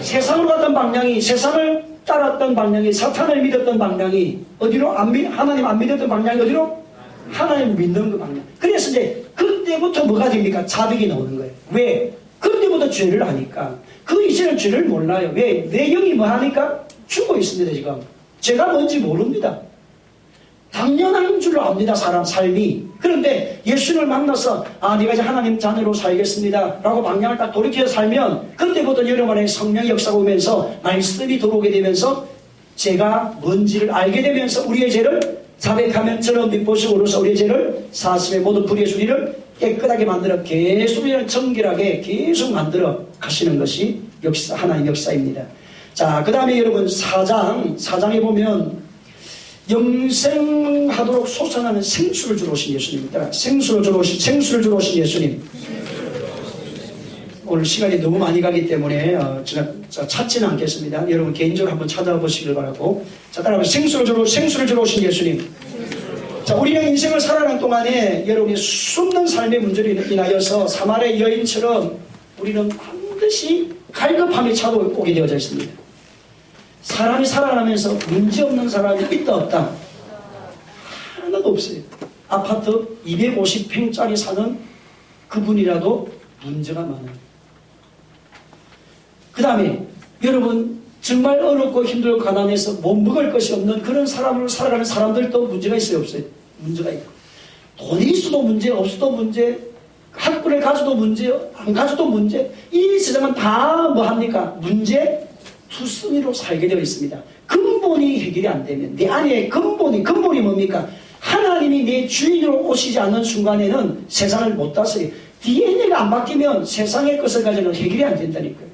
세상으로 갔던 방향이 세상을 따랐던 방향이 사탄을 믿었던 방향이 어디로? 하나님 안 믿었던 방향이 어디로? 하나님 믿는 그 방향. 그래서 이제 그때부터 뭐가 됩니까? 자백이 나오는 거예요. 왜? 그때부터 죄를 하니까. 그 이제는 죄를 몰라요. 왜? 내 영이 뭐 하니까? 죽어 있습니다, 지금. 죄가 뭔지 모릅니다. 당연한 줄로 압니다, 사람 삶이. 그런데 예수를 만나서 내가 이제 하나님 자녀로 살겠습니다 라고 방향을 딱 돌이켜서 살면 그때부터 여러분 안에 성령의 역사가 오면서 말씀이 들어오게 되면서 죄가 뭔지를 알게 되면서 우리의 죄를 자백하면 저런 빛보시고로서 우리의 죄를 사심의 모든 불의의 수리를 깨끗하게 만들어 계속 우리는 정결하게 계속 만들어 가시는 것이 역사, 하나님의 역사입니다. 자, 그 다음에 여러분 4장에 보면 영생하도록 솟아나는 생수를 주러 오신 예수님입니다. 생수를 주러 오신 예수님. 오늘 시간이 너무 많이 가기 때문에 제가 찾지는 않겠습니다. 여러분 개인적으로 한번 찾아보시길 바라고. 자, 따라서 생수를 주러 오신 예수님. 자, 우리는 인생을 살아가는 동안에 여러분이 숨는 삶의 문제로 인하여서 사마리아 여인처럼 우리는 반드시 갈급함이 찾아오게 되어져 있습니다. 사람이 살아가면서 문제없는 사람이 있다 없다? 하나도 없어요. 아파트 250평짜리 사는 그분이라도 문제가 많아요. 그 다음에 여러분 정말 어렵고 힘들고 가난해서 못 먹을 것이 없는 그런 사람으로 살아가는 사람들도 문제가 있어요 없어요? 문제가 있고 돈이 있어도 문제 없어도 문제 학군을 가져도 문제 안 가져도 문제 이 세상은 다 뭐합니까? 문제 투성이로 살게 되어 있습니다. 근본이 해결이 안 되면 내 안에 근본이 뭡니까? 하나님이 내 주인으로 오시지 않는 순간에는 세상을 못 다스려. DNA가 안 바뀌면 세상의 것을 가지고는 해결이 안 된다니까요.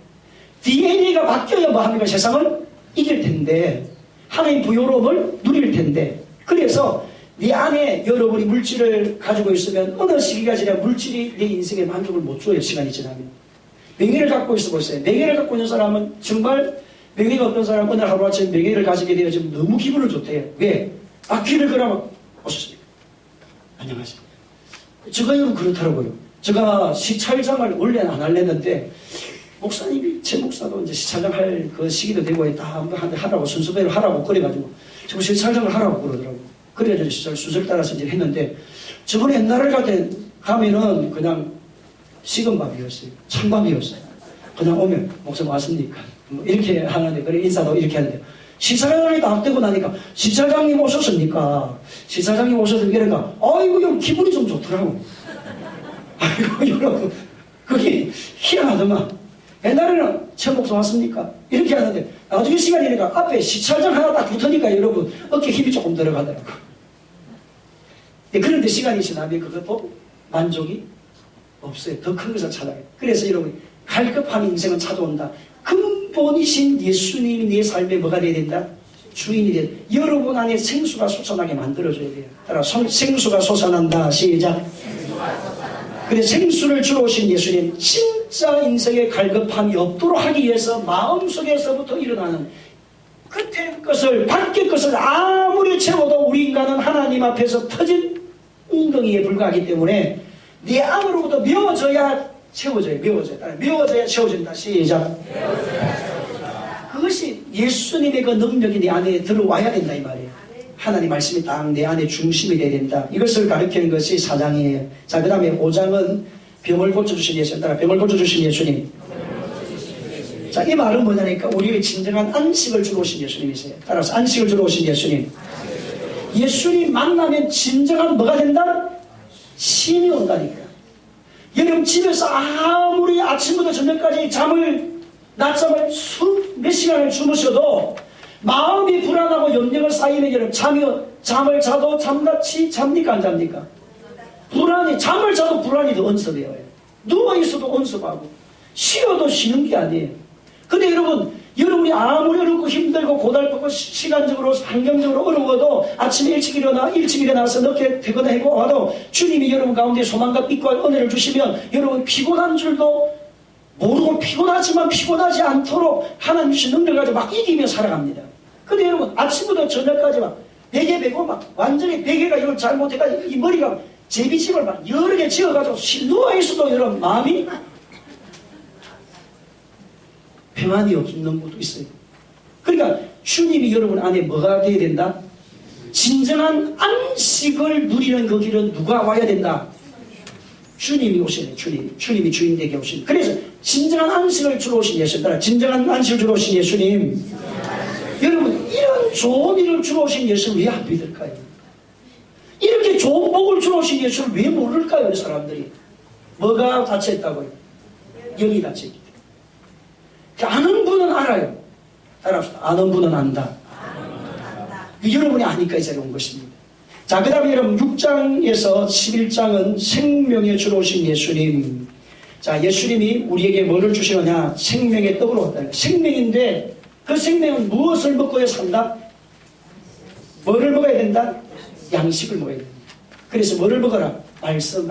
DNA가 바뀌어야 뭐합니까? 세상을 이길 텐데 하나님 부요로움을 누릴 텐데 그래서 네 안에 여러분이 물질을 가지고 있으면 어느 시기가 지나면 물질이 내 인생에 만족을 못 줘요. 시간이 지나면. 명예를 갖고 있어 보세요. 명예를 갖고 있는 사람은 정말 명예가 없던 사람은 오늘 하루아침에 명예를 가지게 되어지면 너무 기분을 좋대요. 왜? 귀를 그러면 오셨습니까? 안녕하십니까? 제가 여러분 그렇더라고요. 제가 시찰장을 원래는 안 하려는데 목사님이, 제 목사도 이제 시찰장 할 그 시기도 되고 다 한번 하라고 순서대로 하라고 그래가지고 지금 시찰장을 하라고 그러더라고요. 그래가지고 시찰 순서를 따라서 이제 했는데 저번에 옛날을 가면은 그냥 식은 밥이었어요. 찬밥이었어요. 그냥 오면 목사님 왔습니까? 뭐 이렇게 하는데, 그래 인사도 이렇게 하는데, 시찰장이 다 되고 나니까 시찰장님 오셨습니까? 시찰장님 오셨습니까? 그러니까 아이고 형 기분이 좀 좋더라고. 아이고 여러분 그게 희한하더만. 옛날에는 최 목사 왔습니까? 이렇게 하는데 나중에 시간이니까 앞에 시찰장 하나 딱 붙으니까 여러분 어깨 힘이 조금 들어가더라고. 그런데 시간이 지나면 그것도 만족이 없어요. 더 큰 것을 찾아요. 그래서 여러분 갈급한 인생은 찾아온다. 근본이신 예수님이 내 삶에 뭐가 돼야 된다? 주인이 돼야 된다. 여러분 안에 생수가 솟아나게 만들어줘야 돼요. 따라 생수가 솟아난다. 시작. 그래 생수를 주러 오신 예수님, 진짜 인생에 갈급함이 없도록 하기 위해서 마음속에서부터 일어나는 끝의 것을, 밖의 것을 아무리 채워도 우리 인간은 하나님 앞에서 터진 웅덩이에 불과하기 때문에 내 안으로부터 메워져야 채워져요. 메워져야 채워진다. 시작. 그것이 예수님의 그 능력이 내 안에 들어와야 된다 이 말이에요. 하나님 말씀이 딱 내 안에 중심이 돼야 된다. 이것을 가르치는 것이 4장이에요. 자, 그 다음에 5장은 병을 고쳐주신 예수님. 따라 병을 고쳐주신 예수님. 자, 이 말은 뭐냐니까 우리의 진정한 안식을 주러 오신 예수님이세요. 따라서 안식을 주러 오신 예수님. 예수님 만나면 진정한 뭐가 된다? 쉼이 온다니까. 여러분 집에서 아무리 아침부터 저녁까지 낮잠을 몇 시간을 주무셔도 마음이 불안하고 염려가 쌓이면 여러분 잠을 자도 잠같이 잡니까 안 잡니까? 잠을 자도 불안이 더 언습해요. 누워있어도 언습하고 쉬어도 쉬는 게 아니에요. 근데 여러분이 아무리 어렵고 힘들고 고달프고 시간적으로 환경적으로 어려워도 아침에 일찍 일어나서 늦게 퇴근하고 와도 주님이 여러분 가운데 소망과 빛과 은혜를 주시면 여러분 피곤한 줄도 모르고 피곤하지만 피곤하지 않도록 하나님 주신 능력을 가지고 막 이기며 살아갑니다. 근데 여러분 아침부터 저녁까지 막 베개 베고 막 완전히 베개가 이걸 잘못해가지고 이 머리가 제비집을 막 여러 개 지어가지고 누워있어도 여러분 마음이 평안이 없는 것도 있어요. 그러니까 주님이 여러분 안에 뭐가 돼야 된다? 진정한 안식을 누리는 그 길은 누가 와야 된다? 주님이 오셔야 돼요. 주님이 주인 되게 오신. 그래서 진정한 안식을 주러 오신 예수님. 따라 진정한 안식을 주러 오신 예수님. 여러분 이런 좋은 일을 주러 오신 예수를 왜 안 믿을까요? 이렇게 좋은 복을 주러 오신 예수를 왜 모를까요? 사람들이. 뭐가 닫혀있다고요? 영이 닫혀있기 때문에. 아는 분은 알아요. 따라합시다. 아는 분은 안다. 여러분이 아니까 이 자리에 온 것입니다. 자, 그 다음에 여러분 6장에서 11장은 생명에 주러 오신 예수님. 자, 예수님이 우리에게 뭐를 주시느냐? 생명의 떡으로 왔다. 생명인데 그 생명은 무엇을 먹고야 산다? 뭐를 먹어야 된다? 양식을 먹어야 된다. 그래서 뭐를 먹어라? 말씀.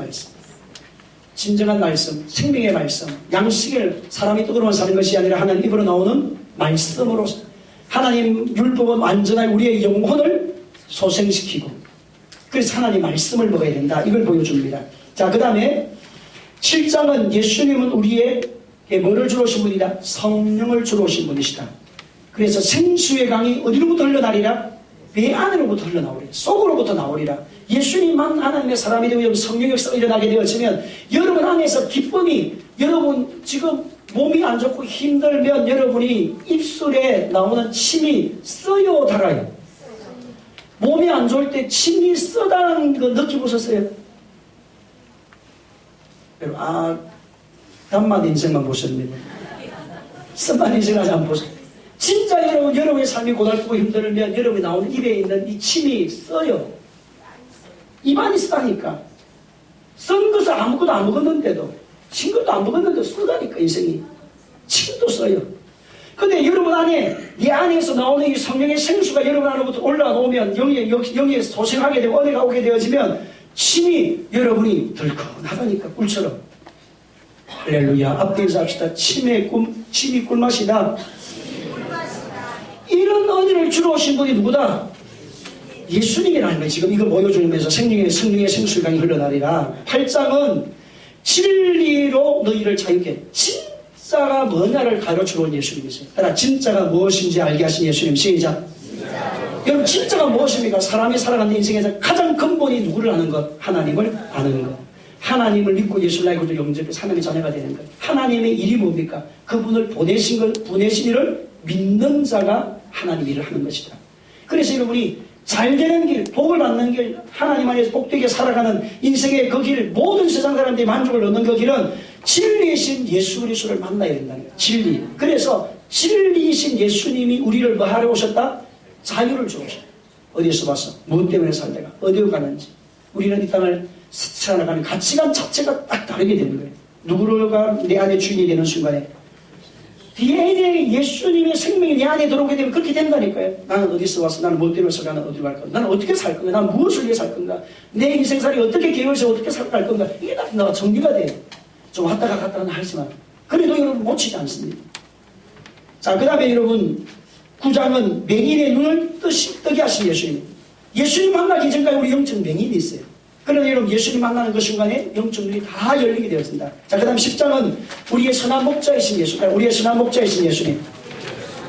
진정한 말씀, 생명의 말씀. 양식을 사람이 떡으로만 사는 것이 아니라 하나님 입으로 나오는 말씀으로 하나님 율법은 완전한 우리의 영혼을 소생시키고 그래서 하나님 말씀을 먹어야 된다. 이걸 보여줍니다. 자, 그 다음에 7장은 예수님은 우리에게 뭐를 주러 오신 분이다? 성령을 주러 오신 분이시다. 그래서 생수의 강이 어디로부터 흘러나리라? 배 안으로부터 흘러나오리라. 속으로부터 나오리라. 예수님만 하나님의 사람이 되고 성령의 역사가 일어나게 되어지면 여러분 안에서 기쁨이 여러분 지금 몸이 안 좋고 힘들면 여러분이 입술에 나오는 침이 써요 달아요? 몸이 안 좋을 때 침이 써다는 거 느껴보셨어요? 단맛 인생만 보셨네요. 쓴맛 인생을 아직 안 보셨어요. 진짜 여러분의 삶이 고달프고 힘들면 여러분이 나오는 입에 있는 이 침이 써요. 입안이 쓰다니까. 쓴 것을 아무것도 안 먹었는데도 신 것도 안 먹었는데도 쓰다니까 인생이. 침도 써요. 근데 여러분 안에 이 안에서 나오는 이 성령의 생수가 여러분 안으로부터 올라오면 영에 소생하게 되고 은혜가 오게 되어지면 침이 여러분이 덜컹하다니까 꿀처럼. 할렐루야. 앞에 인사합시다. 침이 꿀맛이다. 이런 은혜를 주러 오신 분이 누구다? 예수님이라는 거예요. 지금 이거 보여주면서 성령의 생수강이 흘러나리라. 8장은 진리로 너희를 자유케. 진짜가 뭐냐를 가르쳐 온 예수님이세요. 따라 진짜가 무엇인지 알게 하신 예수님. 시작. 여러분 진짜가 무엇입니까? 사람이 살아가는 인생에서 가장 근본이 누구를 아는 것? 하나님을 아는 것. 하나님을 믿고 예수를 알고 영접해서 하나님의 자녀가 되는 것. 하나님의 일이 뭡니까? 그분을 보내신 이를 믿는 자가 하나님 일을 하는 것이다. 그래서 여러분이 잘 되는 길, 복을 받는 길, 하나님 안에서 복되게 살아가는 인생의 그 길, 모든 세상 사람들이 만족을 얻는 그 길은 진리이신 예수 그리스도를 만나야 된다는 거예요. 진리. 그래서 진리이신 예수님이 우리를 뭐 하러 오셨다? 자유를 주셨다. 어디에서 봤어? 무엇 때문에 살다가 어디로 가는지. 우리는 이 땅을 살아가는 가치관 자체가 딱 다르게 되는 거예요. 누구가 내 안에 주인이 되는 순간에 DNA 예수님의 생명이 내 안에 들어오게 되면 그렇게 된다니까요. 나는 어디서 왔어? 나는 무엇 때문에 살까? 나는 어디로 갈 건가? 나는 어떻게 살 건가? 나는 무엇을 위해 살 건가? 내 인생살이 어떻게 계획해서 어떻게 살갈 건가? 이게 다 나가 정리가 돼요. 좀 왔다가 갔다가 하지만 그래도 여러분 놓치지 않습니다. 자, 그 다음에 여러분 9장은 맹인의 눈을 뜨게 하신 예수님. 예수님 만나기 전까지 우리 영적 맹인이 있어요. 그런데 여러분 예수님 만나는 그 순간에 영적 눈이 다 열리게 되었습니다. 자, 그 다음 10장은 우리의 선한 목자이신 예수. 우리의 선한 목자이신 예수님.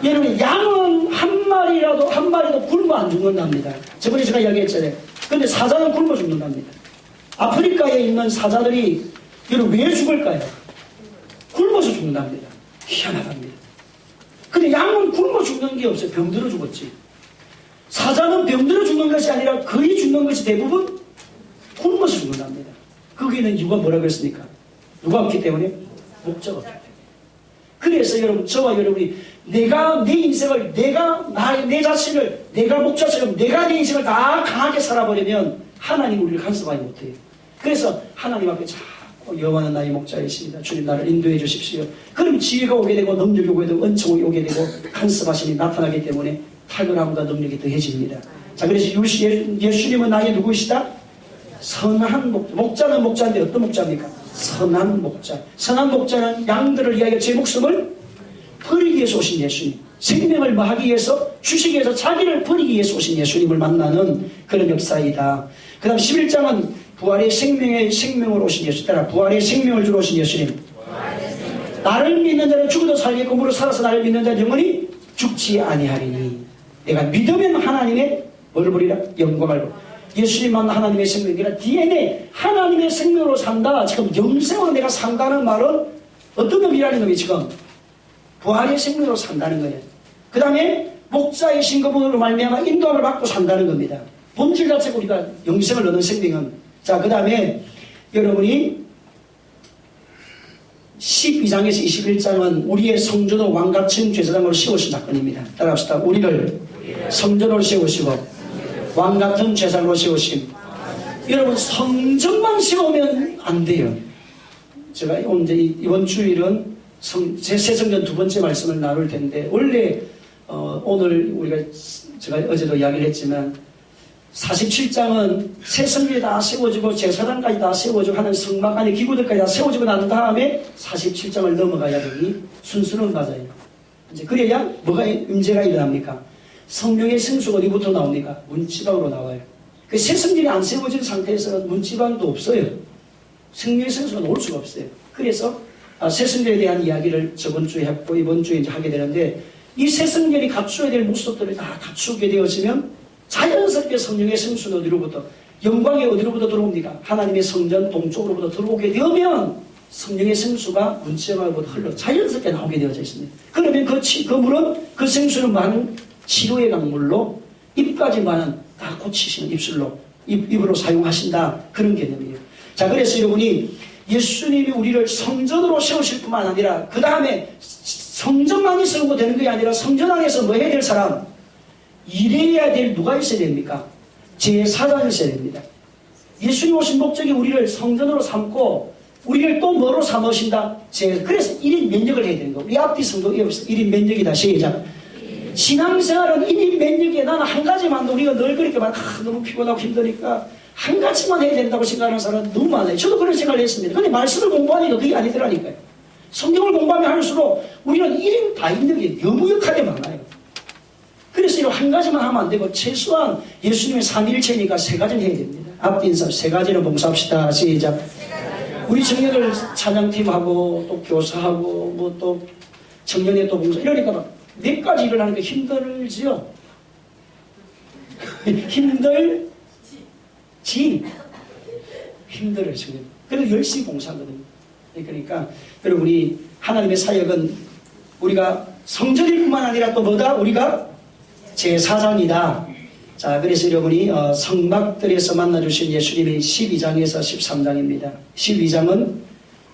여러분 양은 한 마리도 굶어 안 죽는답니다. 저번에 제가 이야기했잖아요. 그런데 사자는 굶어 죽는답니다. 아프리카에 있는 사자들이 여러분 왜 죽을까요? 굶어서 죽는답니다. 희한하답니다. 근데 양은 굶어 죽는 게 없어요. 병들어 죽었지. 사자는 병들어 죽는 것이 아니라 거의 죽는 것이 대부분 굶어서 죽는답니다. 거기에는 이유가 뭐라고 했습니까? 누가 없기 때문에? 목자가 없기 때문에. 그래서 여러분, 저와 여러분이 내가 내 인생을, 내 자신을, 내가 목자처럼 내가 내 인생을 다 강하게 살아버리면 하나님 우리를 간섭하지 못해요. 그래서 하나님 앞에 자꾸 여호와는 나의 목자이십니다. 주님 나를 인도해 주십시오. 그럼 지혜가 오게 되고 능력이 오게 되고 은총이 오게 되고 간섭하심이 나타나기 때문에 탁월함과 능력이 더해집니다. 자, 그래서 예수님은 나의 누구이시다? 선한 목자. 목자는 목자인데 어떤 목자입니까? 선한 목자. 선한 목자는 양들을 위하여 제 목숨을 버리기 위해서 오신 예수님. 생명을 뭐하기 위해서 주시기 위해서 자기를 버리기 위해서 오신 예수님을 만나는 그런 역사이다. 그 다음 11장은 부활의 생명으로 오신 예수. 따라 부활의 생명을 주러 오신 예수님. 나를 믿는 자는 죽어도 살겠고 무릇 살아서 나를 믿는 자는 영원히 죽지 아니하리니. 내가 믿으면 하나님의 뭐를 보리라? 영광을 보리라. 예수님 만나 하나님의 생명이라 DNA 하나님의 생명으로 산다. 지금 영생으로 내가 산다는 말은 어떤 의미라는 놈이 지금 부활의 생명으로 산다는 거예요. 그 다음에 목자이신 그분으로 말미암아 인도함을 받고 산다는 겁니다. 본질 자체가 우리가 영생을 얻는 생명은. 자, 그 다음에 여러분이 12장에서 21장은 우리의 성전을 왕같은 제사장으로 세우신 사건입니다. 따라합시다. 우리를 성전으로 세우시고 왕같은 제사장으로 세우심. 여러분 성전만 세우면 안 돼요. 제가 이번 주일은 새 성전 두 번째 말씀을 나눌 텐데 원래 오늘 제가 어제도 이야기를 했지만 47장은 새 성전이 다 세워지고 제사장까지 다 세워지고 하는 성막 안에 기구들까지 다 세워지고 난 다음에 47장을 넘어가야 되니 순서는 맞아요. 이제 그래야 뭐가 문제가 일어납니까? 성령의 생수가 어디부터 나옵니까? 문지방으로 나와요. 그 새 성전이 안 세워진 상태에서는 문지방도 없어요. 성령의 생수가 나올 수가 없어요. 그래서 새 성전에 대한 이야기를 저번 주에 했고 이번 주에 이제 하게 되는데 이 새 성전이 갖추어야 될 모습들을 다 갖추게 되어지면 자연스럽게 성령의 생수는 어디로부터 영광이 어디로부터 들어옵니까? 하나님의 성전 동쪽으로부터 들어오게 되면 성령의 생수가 문지방으로부터 흘러 자연스럽게 나오게 되어져 있습니다. 그러면 그 물은 그 생수는 많은 치료의 강물로 입까지만은 다 고치시는 입으로 사용하신다. 그런 개념이에요. 자, 그래서 여러분이 예수님이 우리를 성전으로 세우실 뿐만 아니라 그 다음에 성전만이 세우고 되는 게 아니라 성전 안에서 뭐 해야 될 사람? 일해야 될 누가 있어야 됩니까? 제사장이 있어야 됩니다. 예수님 오신 목적이 우리를 성전으로 삼고 우리를 또 뭐로 삼으신다? 그래서 1인 면역을 해야 되는 거예요. 우리 앞뒤 성도에 1인 면역이다. 시작. 신앙생활은 1인 면역에 나는 한 가지만 우리가 늘 그렇게 너무 피곤하고 힘드니까 한 가지만 해야 된다고 생각하는 사람은 너무 많아요. 저도 그런 생각을 했습니다. 근데 말씀을 공부하니까 그게 아니더라니까요. 성경을 공부하면 할수록 우리는 1인 다인력이 너무 역할이 많아요. 그래서 그래서 이런 한 가지만 하면 안 되고 최소한 예수님의 삼위일체니까 세 가지는 해야 됩니다. 앞뒤 인사 세 가지는 봉사합시다. 시작. 우리 청년들 찬양팀하고 또 교사하고 뭐 또 청년회 또 봉사 이러니까 막 몇 가지 일을 하니까 힘들지요. 힘들어요 청년. 그래도 열심히 봉사하거든요. 그러니까 여러분 우리 하나님의 사역은 우리가 성전일 뿐만 아니라 또 뭐다? 우리가 제사장이다. 자, 그래서 여러분이 성막들에서 만나주신 예수님이 12장에서 13장입니다. 12장은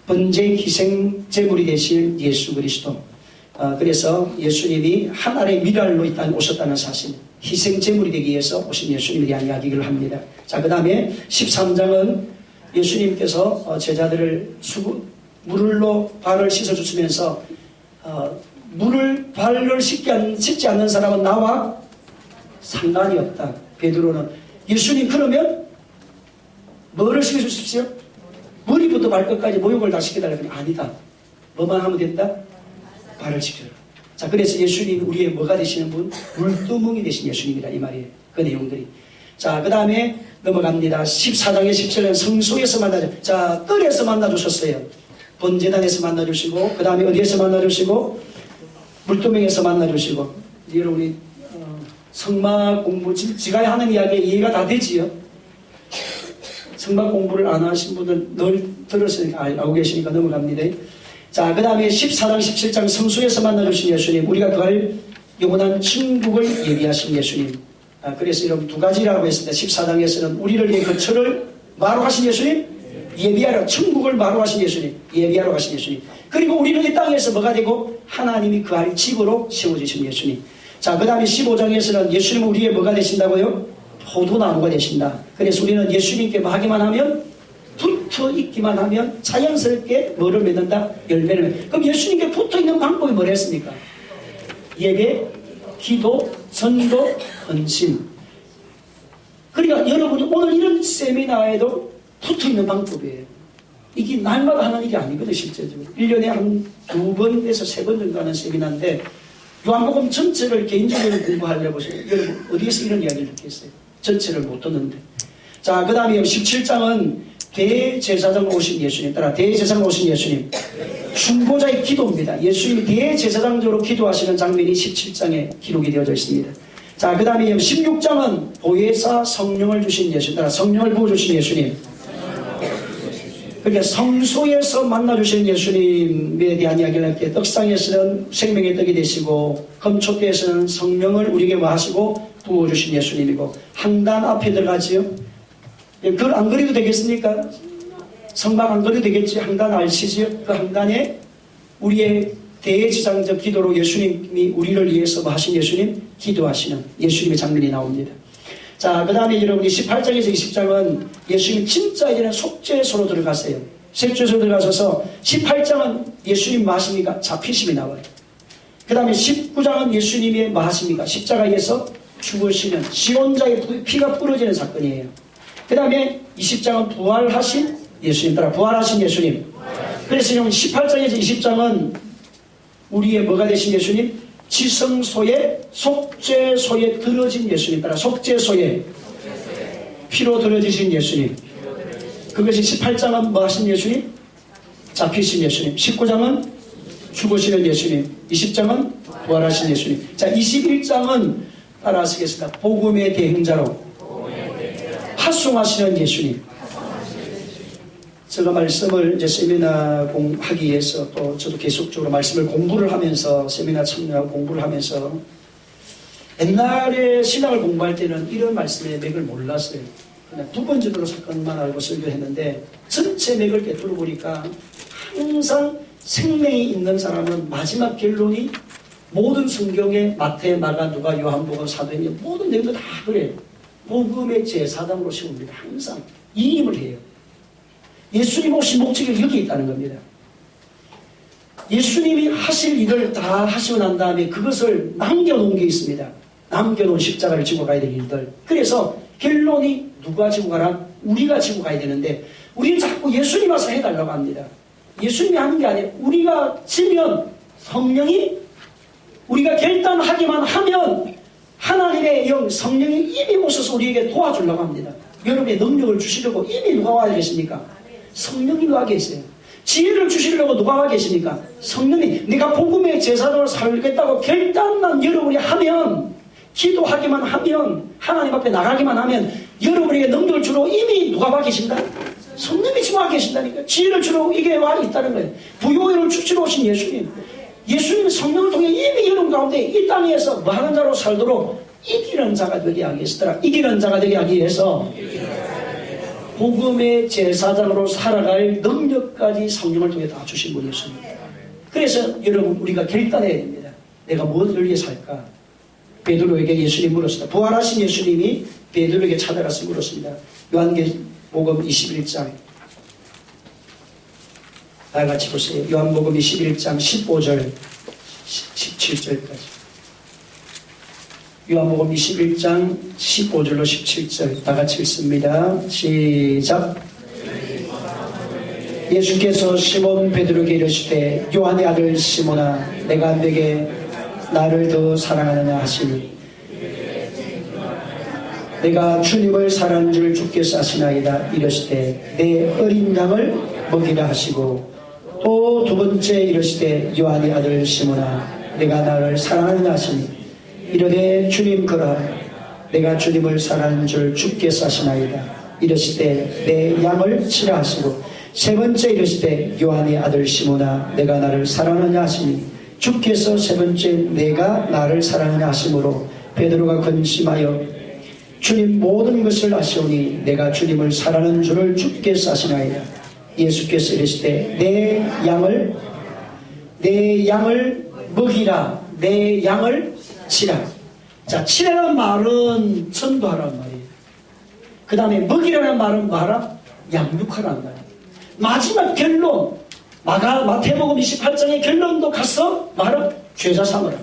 번제 희생 제물이 되신 예수 그리스도. 그래서 예수님이 하나의 미랄로 이 땅에 오셨다는 사실, 희생 제물이 되기 위해서 오신 예수님에 대한 이야기를 합니다. 자, 그 다음에 13장은 예수님께서 제자들을 물로 발을 씻어주시면서 발을 씻지 않는 사람은 나와 상관이 없다. 베드로는 예수님 그러면 뭐를 시켜주십시오? 머리부터 발끝까지 모욕을 다 시켜달라고 하면 아니다. 뭐만 하면 된다? 발을 시켜라. 자, 그래서 예수님이 우리의 뭐가 되시는 분? 물두멍이 되신 예수님이다 이 말이에요. 그 내용들이. 자, 그 다음에 넘어갑니다. 14장의 17년 성소에서 만나죠. 자, 뜰에서 만나주셨어요. 번제단에서 만나주시고, 그 다음에 어디에서 만나주시고, 물두멍에서 만나주시고. 이제 여러분이 성막 공부, 지가 하는 이야기에 이해가 다 되지요. 성막 공부를 안 하신 분들 늘 들었으니까 알고 계시니까 넘어갑니다. 자, 그 다음에 14장 17장 성소에서 만나주신 예수님, 우리가 그걸 영원한 천국을 예비하신 예수님. 그래서 여러분 두 가지라고 했습니다. 14장에서는 우리를 위해 거처를 마루 하신 예수님, 예비하러 천국을 마루 하신 예수님, 예비하러 가신 예수님. 그리고 우리는 이 땅에서 뭐가 되고 하나님이 그 할 집으로 세워주신 예수님. 자, 그 다음에 15장에서는 예수님은 우리의 뭐가 되신다고요? 포도나무가 되신다. 그래서 우리는 예수님께 뭐 하기만 하면, 붙어 있기만 하면 자연스럽게 뭐를 맺는다? 열매를 맺는다. 그럼 예수님께 붙어 있는 방법이 뭐랬습니까? 예배, 기도, 전도, 헌신. 그러니까 여러분이 오늘 이런 세미나에도 붙어 있는 방법이에요. 이게 날마다 하는 일이 아니거든 실제적으로. 1년에 한 2번에서 3번 정도 하는 세미나인데 요한복음 전체를 개인적으로 공부하려고 여러분 어디에서 이런 이야기를 듣겠어요? 전체를 못 듣는데. 자, 그 다음에 17장은 대제사장 오신 예수님, 따라 대제사장 오신 예수님, 중보자의 기도입니다. 예수님이 대제사장적으로 기도하시는 장면이 17장에 기록이 되어져 있습니다. 자, 그 다음에 16장은 보혜사 성령을 주신 예수님, 따라 성령을 부어주신 예수님. 그러니까 성소에서 만나주신 예수님에 대한 이야기를 할 때 떡상에서는 생명의 떡이 되시고 금초대에서는 성령을 우리에게 하시고 부어주신 예수님이고 항단 앞에 들어가지요. 그걸 안 그려도 되겠습니까? 성막 안 그려도 되겠지. 항단 아시지요? 그 항단에 우리의 대제사장적 기도로 예수님이 우리를 위해서 뭐 하신 예수님? 기도하시는 예수님의 장면이 나옵니다. 자, 그 다음에 여러분이 18장에서 20장은 예수님 진짜 이제는 속죄소로 들어가세요. 속죄소로 들어가셔서 18장은 예수님 뭐 하십니까? 잡히심이 나와요. 그 다음에 19장은 예수님의 뭐 하십니까? 십자가에서 죽으시는 시온자의 피가 부러지는 사건이에요. 그 다음에 20장은 부활하신 예수님, 따라 부활하신 예수님. 그래서 18장에서 20장은 우리의 뭐가 되신 예수님? 지성소에 속죄소에 들어진 예수님, 따라 속죄소에 피로 들어지신 예수님. 그것이 18장은 뭐 하신 예수님? 잡히신 예수님. 19장은 죽으시는 예수님. 20장은 부활하신 예수님. 자, 21장은 따라 하시겠습니다. 복음의 대행자로 파송하시는 예수님. 제가 말씀을 이제 세미나 하기 위해서 또 저도 계속적으로 말씀을 공부를 하면서 세미나 참여하고 공부를 하면서 옛날에 신학을 공부할 때는 이런 말씀의 맥을 몰랐어요. 그냥 두 번 정도 사건만 알고 설교했는데 전체 맥을 깨뚫어 보니까 항상 생명이 있는 사람은 마지막 결론이 모든 성경에 마태, 마가, 누가, 요한복음, 사도행전 모든 내용도 다 그래요. 복음의 제사장으로 세웁니다. 항상 이 힘을 해요. 예수님 오신 목적이 여기 있다는 겁니다. 예수님이 하실 일을 다 하시고 난 다음에 그것을 남겨놓은 게 있습니다. 남겨놓은 십자가를 지고 가야 될 일들. 그래서 결론이 누가 지고 가라? 우리가 지고 가야 되는데 우리는 자꾸 예수님 와서 해달라고 합니다. 예수님이 하는 게 아니에요. 우리가 지면 성령이 우리가 결단하기만 하면 하나님의 영 성령이 이미 오셔서 우리에게 도와주려고 합니다. 여러분의 능력을 주시려고 이미 누가 와 계십니까? 성령이 와 계세요. 지혜를 주시려고 누가 와 계십니까? 성령이. 내가 복음의 제사장으로 살겠다고 결단만 여러분이 하면, 기도하기만 하면, 하나님 앞에 나가기만 하면 여러분에게 능력을 주러 이미 누가 와 계신다? 성령이 지금 와 계신다니까. 지혜를 주러 이게 와 있다는 거예요. 부요를 주시러 오신 예수님. 예수님은 성령을 통해 이미 여러분 가운데 이 땅에서 뭐하는 자로 살도록 이기는 자가 되게 하기 위해서, 이기는 자가 되게 하기 위해서 복음의 제사장으로 살아갈 능력까지 성령을 통해 다 주신 분이 예수님. 그래서 여러분 우리가 결단해야 됩니다. 내가 무엇을 위해 살까? 베드로에게 예수님이 물었습니다. 부활하신 예수님이 베드로에게 찾아가서 물었습니다. 요한복음 21장 다 같이 보세요. 요한복음 21장 15절 17절까지. 요한복음 21장 15절로 17절 다 같이 읽습니다. 시작. 예수께서 시몬 베드로에게 이르시되 요한의 아들 시몬아 내가 네게 나를 더 사랑하느냐 하시니 내가 주님을 사랑하는 줄 주께서 아시나이다. 이르시되 내 어린 양을 먹이라 하시고 또 두 번째 이르시되 요한의 아들 시몬아 내가 나를 사랑하느냐 하시니 이르되 주님 그라 내가 주님을 사랑하는 줄 주께서 아시나이다. 이르시되 내 양을 치라 하시고 세 번째 이르시되 요한의 아들 시몬아 내가 나를 사랑하느냐 하시니 주께서 세 번째 내가 나를 사랑하느냐 하심으로 베드로가 근심하여 주님 모든 것을 아시오니 내가 주님을 사랑하는 줄을 주께서 아시나이다. 예수께서 이르시되 내 양을 먹이라. 내 양을 치라. 자, 치라는 말은 전도하라는 말이에요. 그 다음에 먹이라는 말은 뭐하라? 양육하라는 말이에요. 마지막 결론, 마태복음 28장의 결론도 가서 뭐하라? 죄자 삼으라.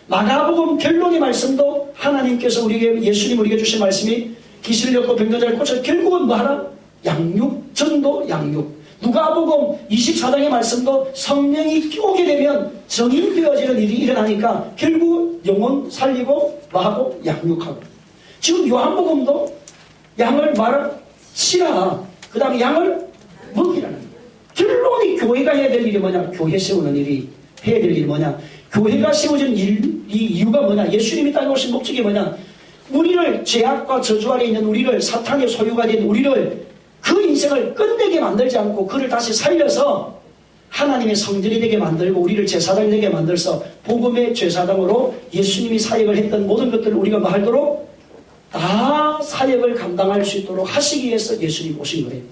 마가복음 결론의 말씀도 하나님께서 우리에게, 예수님 우리에게 주신 말씀이 기술을 얻고 병자를 고쳐 결국은 뭐하라? 양육, 전도, 양육. 누가복음 24장의 말씀도 성령이 오게 되면 정인되어지는 일이 일어나니까 결국 영혼 살리고 뭐하고? 양육하고. 지금 요한복음도 양을 말을 치라. 그 다음에 양을 먹이라는 거예요. 결론이 교회가 해야 될 일이 뭐냐? 교회 세우는 일이 해야 될 일이 뭐냐? 교회가 세워진 이 이유가 뭐냐? 예수님이 땅에 오신 목적이 뭐냐? 우리를 죄악과 저주 아래 있는 우리를, 사탄의 소유가 된 우리를, 그 인생을 끝내게 만들지 않고 그를 다시 살려서 하나님의 성전이 되게 만들고 우리를 제사장이 되게 만들어서 복음의 제사장으로 예수님이 사역을 했던 모든 것들을 우리가 뭐 하도록 다 사역을 감당할 수 있도록 하시기 위해서 예수님이 오신 거예요.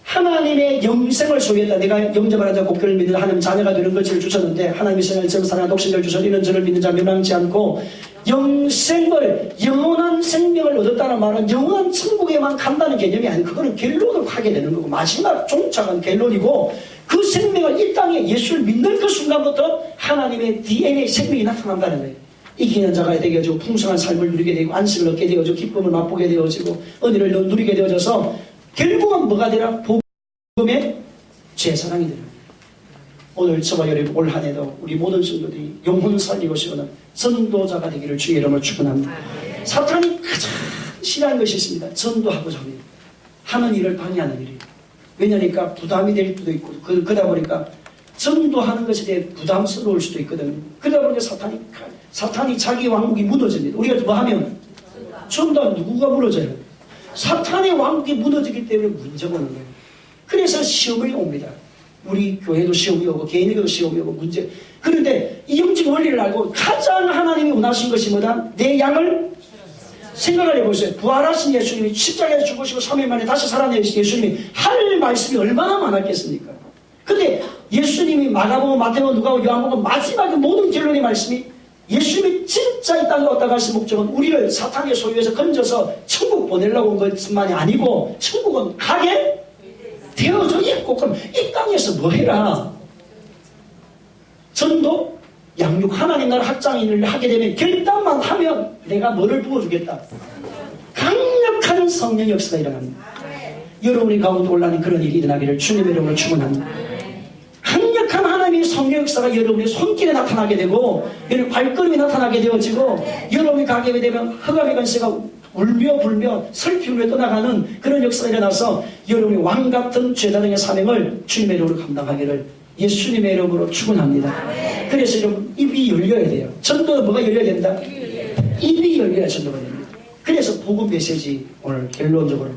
하나님의 영생을 소유했다. 내가 영접하는 자 곡교를 믿는 하나님 자녀가 되는 것을 주셨는데 하나님의 생을 처음 사랑하는 독생자를 주셔서 이는 저를 믿는 자 멸망치 않고 영생을, 영원한 생명을 얻었다는 말은 영원한 천국에만 간다는 개념이 아니고 그거는 결론을 하게 되는 거고 마지막 종착은 결론이고 그 생명을 이 땅에 예수를 믿는 그 순간부터 하나님의 DNA 생명이 나타난다는 거예요. 이기는 자가 되어지고 풍성한 삶을 누리게 되고 안식을 얻게 되어지고 기쁨을 맛보게 되어지고 은혜를 누리게 되어져서 결국은 뭐가 되라? 복음의 제사장이 되라. 오늘 저와 여러분 올 한 해도 우리 모든 성도들이 영혼 살리고 싶은 전도자가 되기를 주의 이름으로 축원합니다. 사탄이 가장 싫어하는 것이 있습니다. 전도하고자 합니다. 하는 일을 방해하는 일이에요. 왜냐니까 부담이 될 수도 있고 그러다 보니까 전도하는 것에 대해 부담스러울 수도 있거든요. 그러다 보니까 사탄이 자기 왕국이 무너집니다. 우리가 뭐 하면 전도하면 누구가 무너져요? 사탄의 왕국이 무너지기 때문에 문제가 오는 거예요. 그래서 시험이 옵니다. 우리 교회도 시험이 오고 개인에게도 시험이 오고 문제. 그런데 이 영적 원리를 알고 가장 하나님이 원하신 것이 뭐다? 내 양을 생각을 해보세요. 부활하신 예수님이 십자가에서 죽으시고 3일 만에 다시 살아내신 예수님이 할 말씀이 얼마나 많았겠습니까? 근데 예수님이 마가복음, 마태복음, 누가복음, 요한복음 마지막에 모든 결론의 말씀이 예수님이 진짜 이 땅에 왔다 가신 목적은 우리를 사탄의 소유에서 건져서 천국 보내려고 온 것만이 아니고 천국은 가게 되어져 있고 그럼 이 땅에서 뭐 해라? 전도, 양육, 하나님 나라 확장인을 하게 되면 결단만 하면 내가 뭐를 부어주겠다? 강력한 성령 역사가 일어납니다. 여러분이 가운데 올라는 그런 일이 일어나기를 주님의 이름으로 축원합니다. 강력한 하나님의 성령 역사 역사가 여러분의 손길에 나타나게 되고 여러분 발걸음이 나타나게 되어지고 여러분이 가게 되면 흑암의 관세가 울며 불며 슬피 울며 떠나가는 그런 역사가 일어나서 여러분이 왕같은 제사장의 사명을 주님의 이름으로 감당하기를 예수님의 이름으로 축원합니다. 그래서 여러분 입이 열려야 돼요. 전도는 뭐가 열려야 된다? 입이 열려야 전도가 됩니다. 그래서 복음 메시지 오늘 결론적으로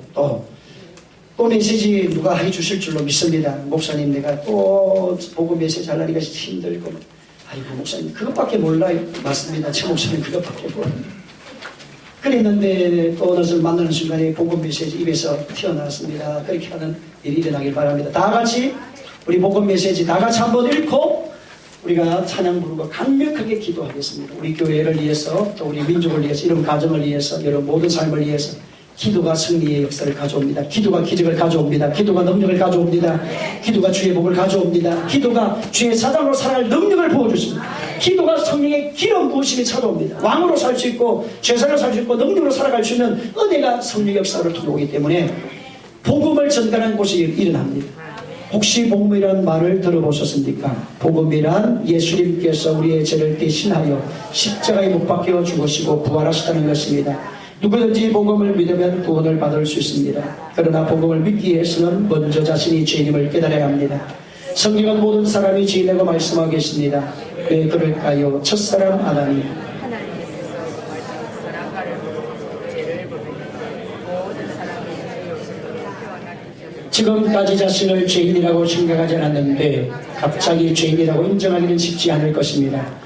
또 메시지 누가 해주실 줄로 믿습니다. 목사님 내가 또 복음 메시지 하려니까 힘들고 아이고 목사님 그것밖에 몰라요. 맞습니다. 제 목사님 그것밖에 몰라요. 그랬는데 또 어느 날 만나는 순간에 복음 메시지 입에서 튀어나왔습니다. 그렇게 하는 일이 일어나길 바랍니다. 다 같이 우리 복음 메시지 다 같이 한번 읽고 우리가 찬양 부르고 강력하게 기도하겠습니다. 우리 교회를 위해서 또 우리 민족을 위해서 이런 가정을 위해서 여러분 모든 삶을 위해서 기도가 승리의 역사를 가져옵니다. 기도가 기적을 가져옵니다. 기도가 능력을 가져옵니다. 기도가 주의 복을 가져옵니다. 기도가 주의 사장으로 살아갈 능력을 부어주십니다. 기도가 성령의 기름 부으심이 찾아옵니다. 왕으로 살 수 있고 제사로 살 수 있고 능력으로 살아갈 수 있는 은혜가 성령의 역사를 통해 오기 때문에 복음을 전달하는 곳이 일어납니다. 혹시 복음이라는 말을 들어보셨습니까? 복음이란 예수님께서 우리의 죄를 대신하여 십자가에 못 박혀 죽으시고 부활하셨다는 것입니다. 누구든지 복음을 믿으면 구원을 받을 수 있습니다. 그러나 복음을 믿기 위해서는 먼저 자신이 죄인임을 깨달아야 합니다. 성경은 모든 사람이 죄인이라고 말씀하고 계십니다. 왜 그럴까요? 첫사람 아담이 지금까지 자신을 죄인이라고 생각하지 않았는데 갑자기 죄인이라고 인정하기는 쉽지 않을 것입니다.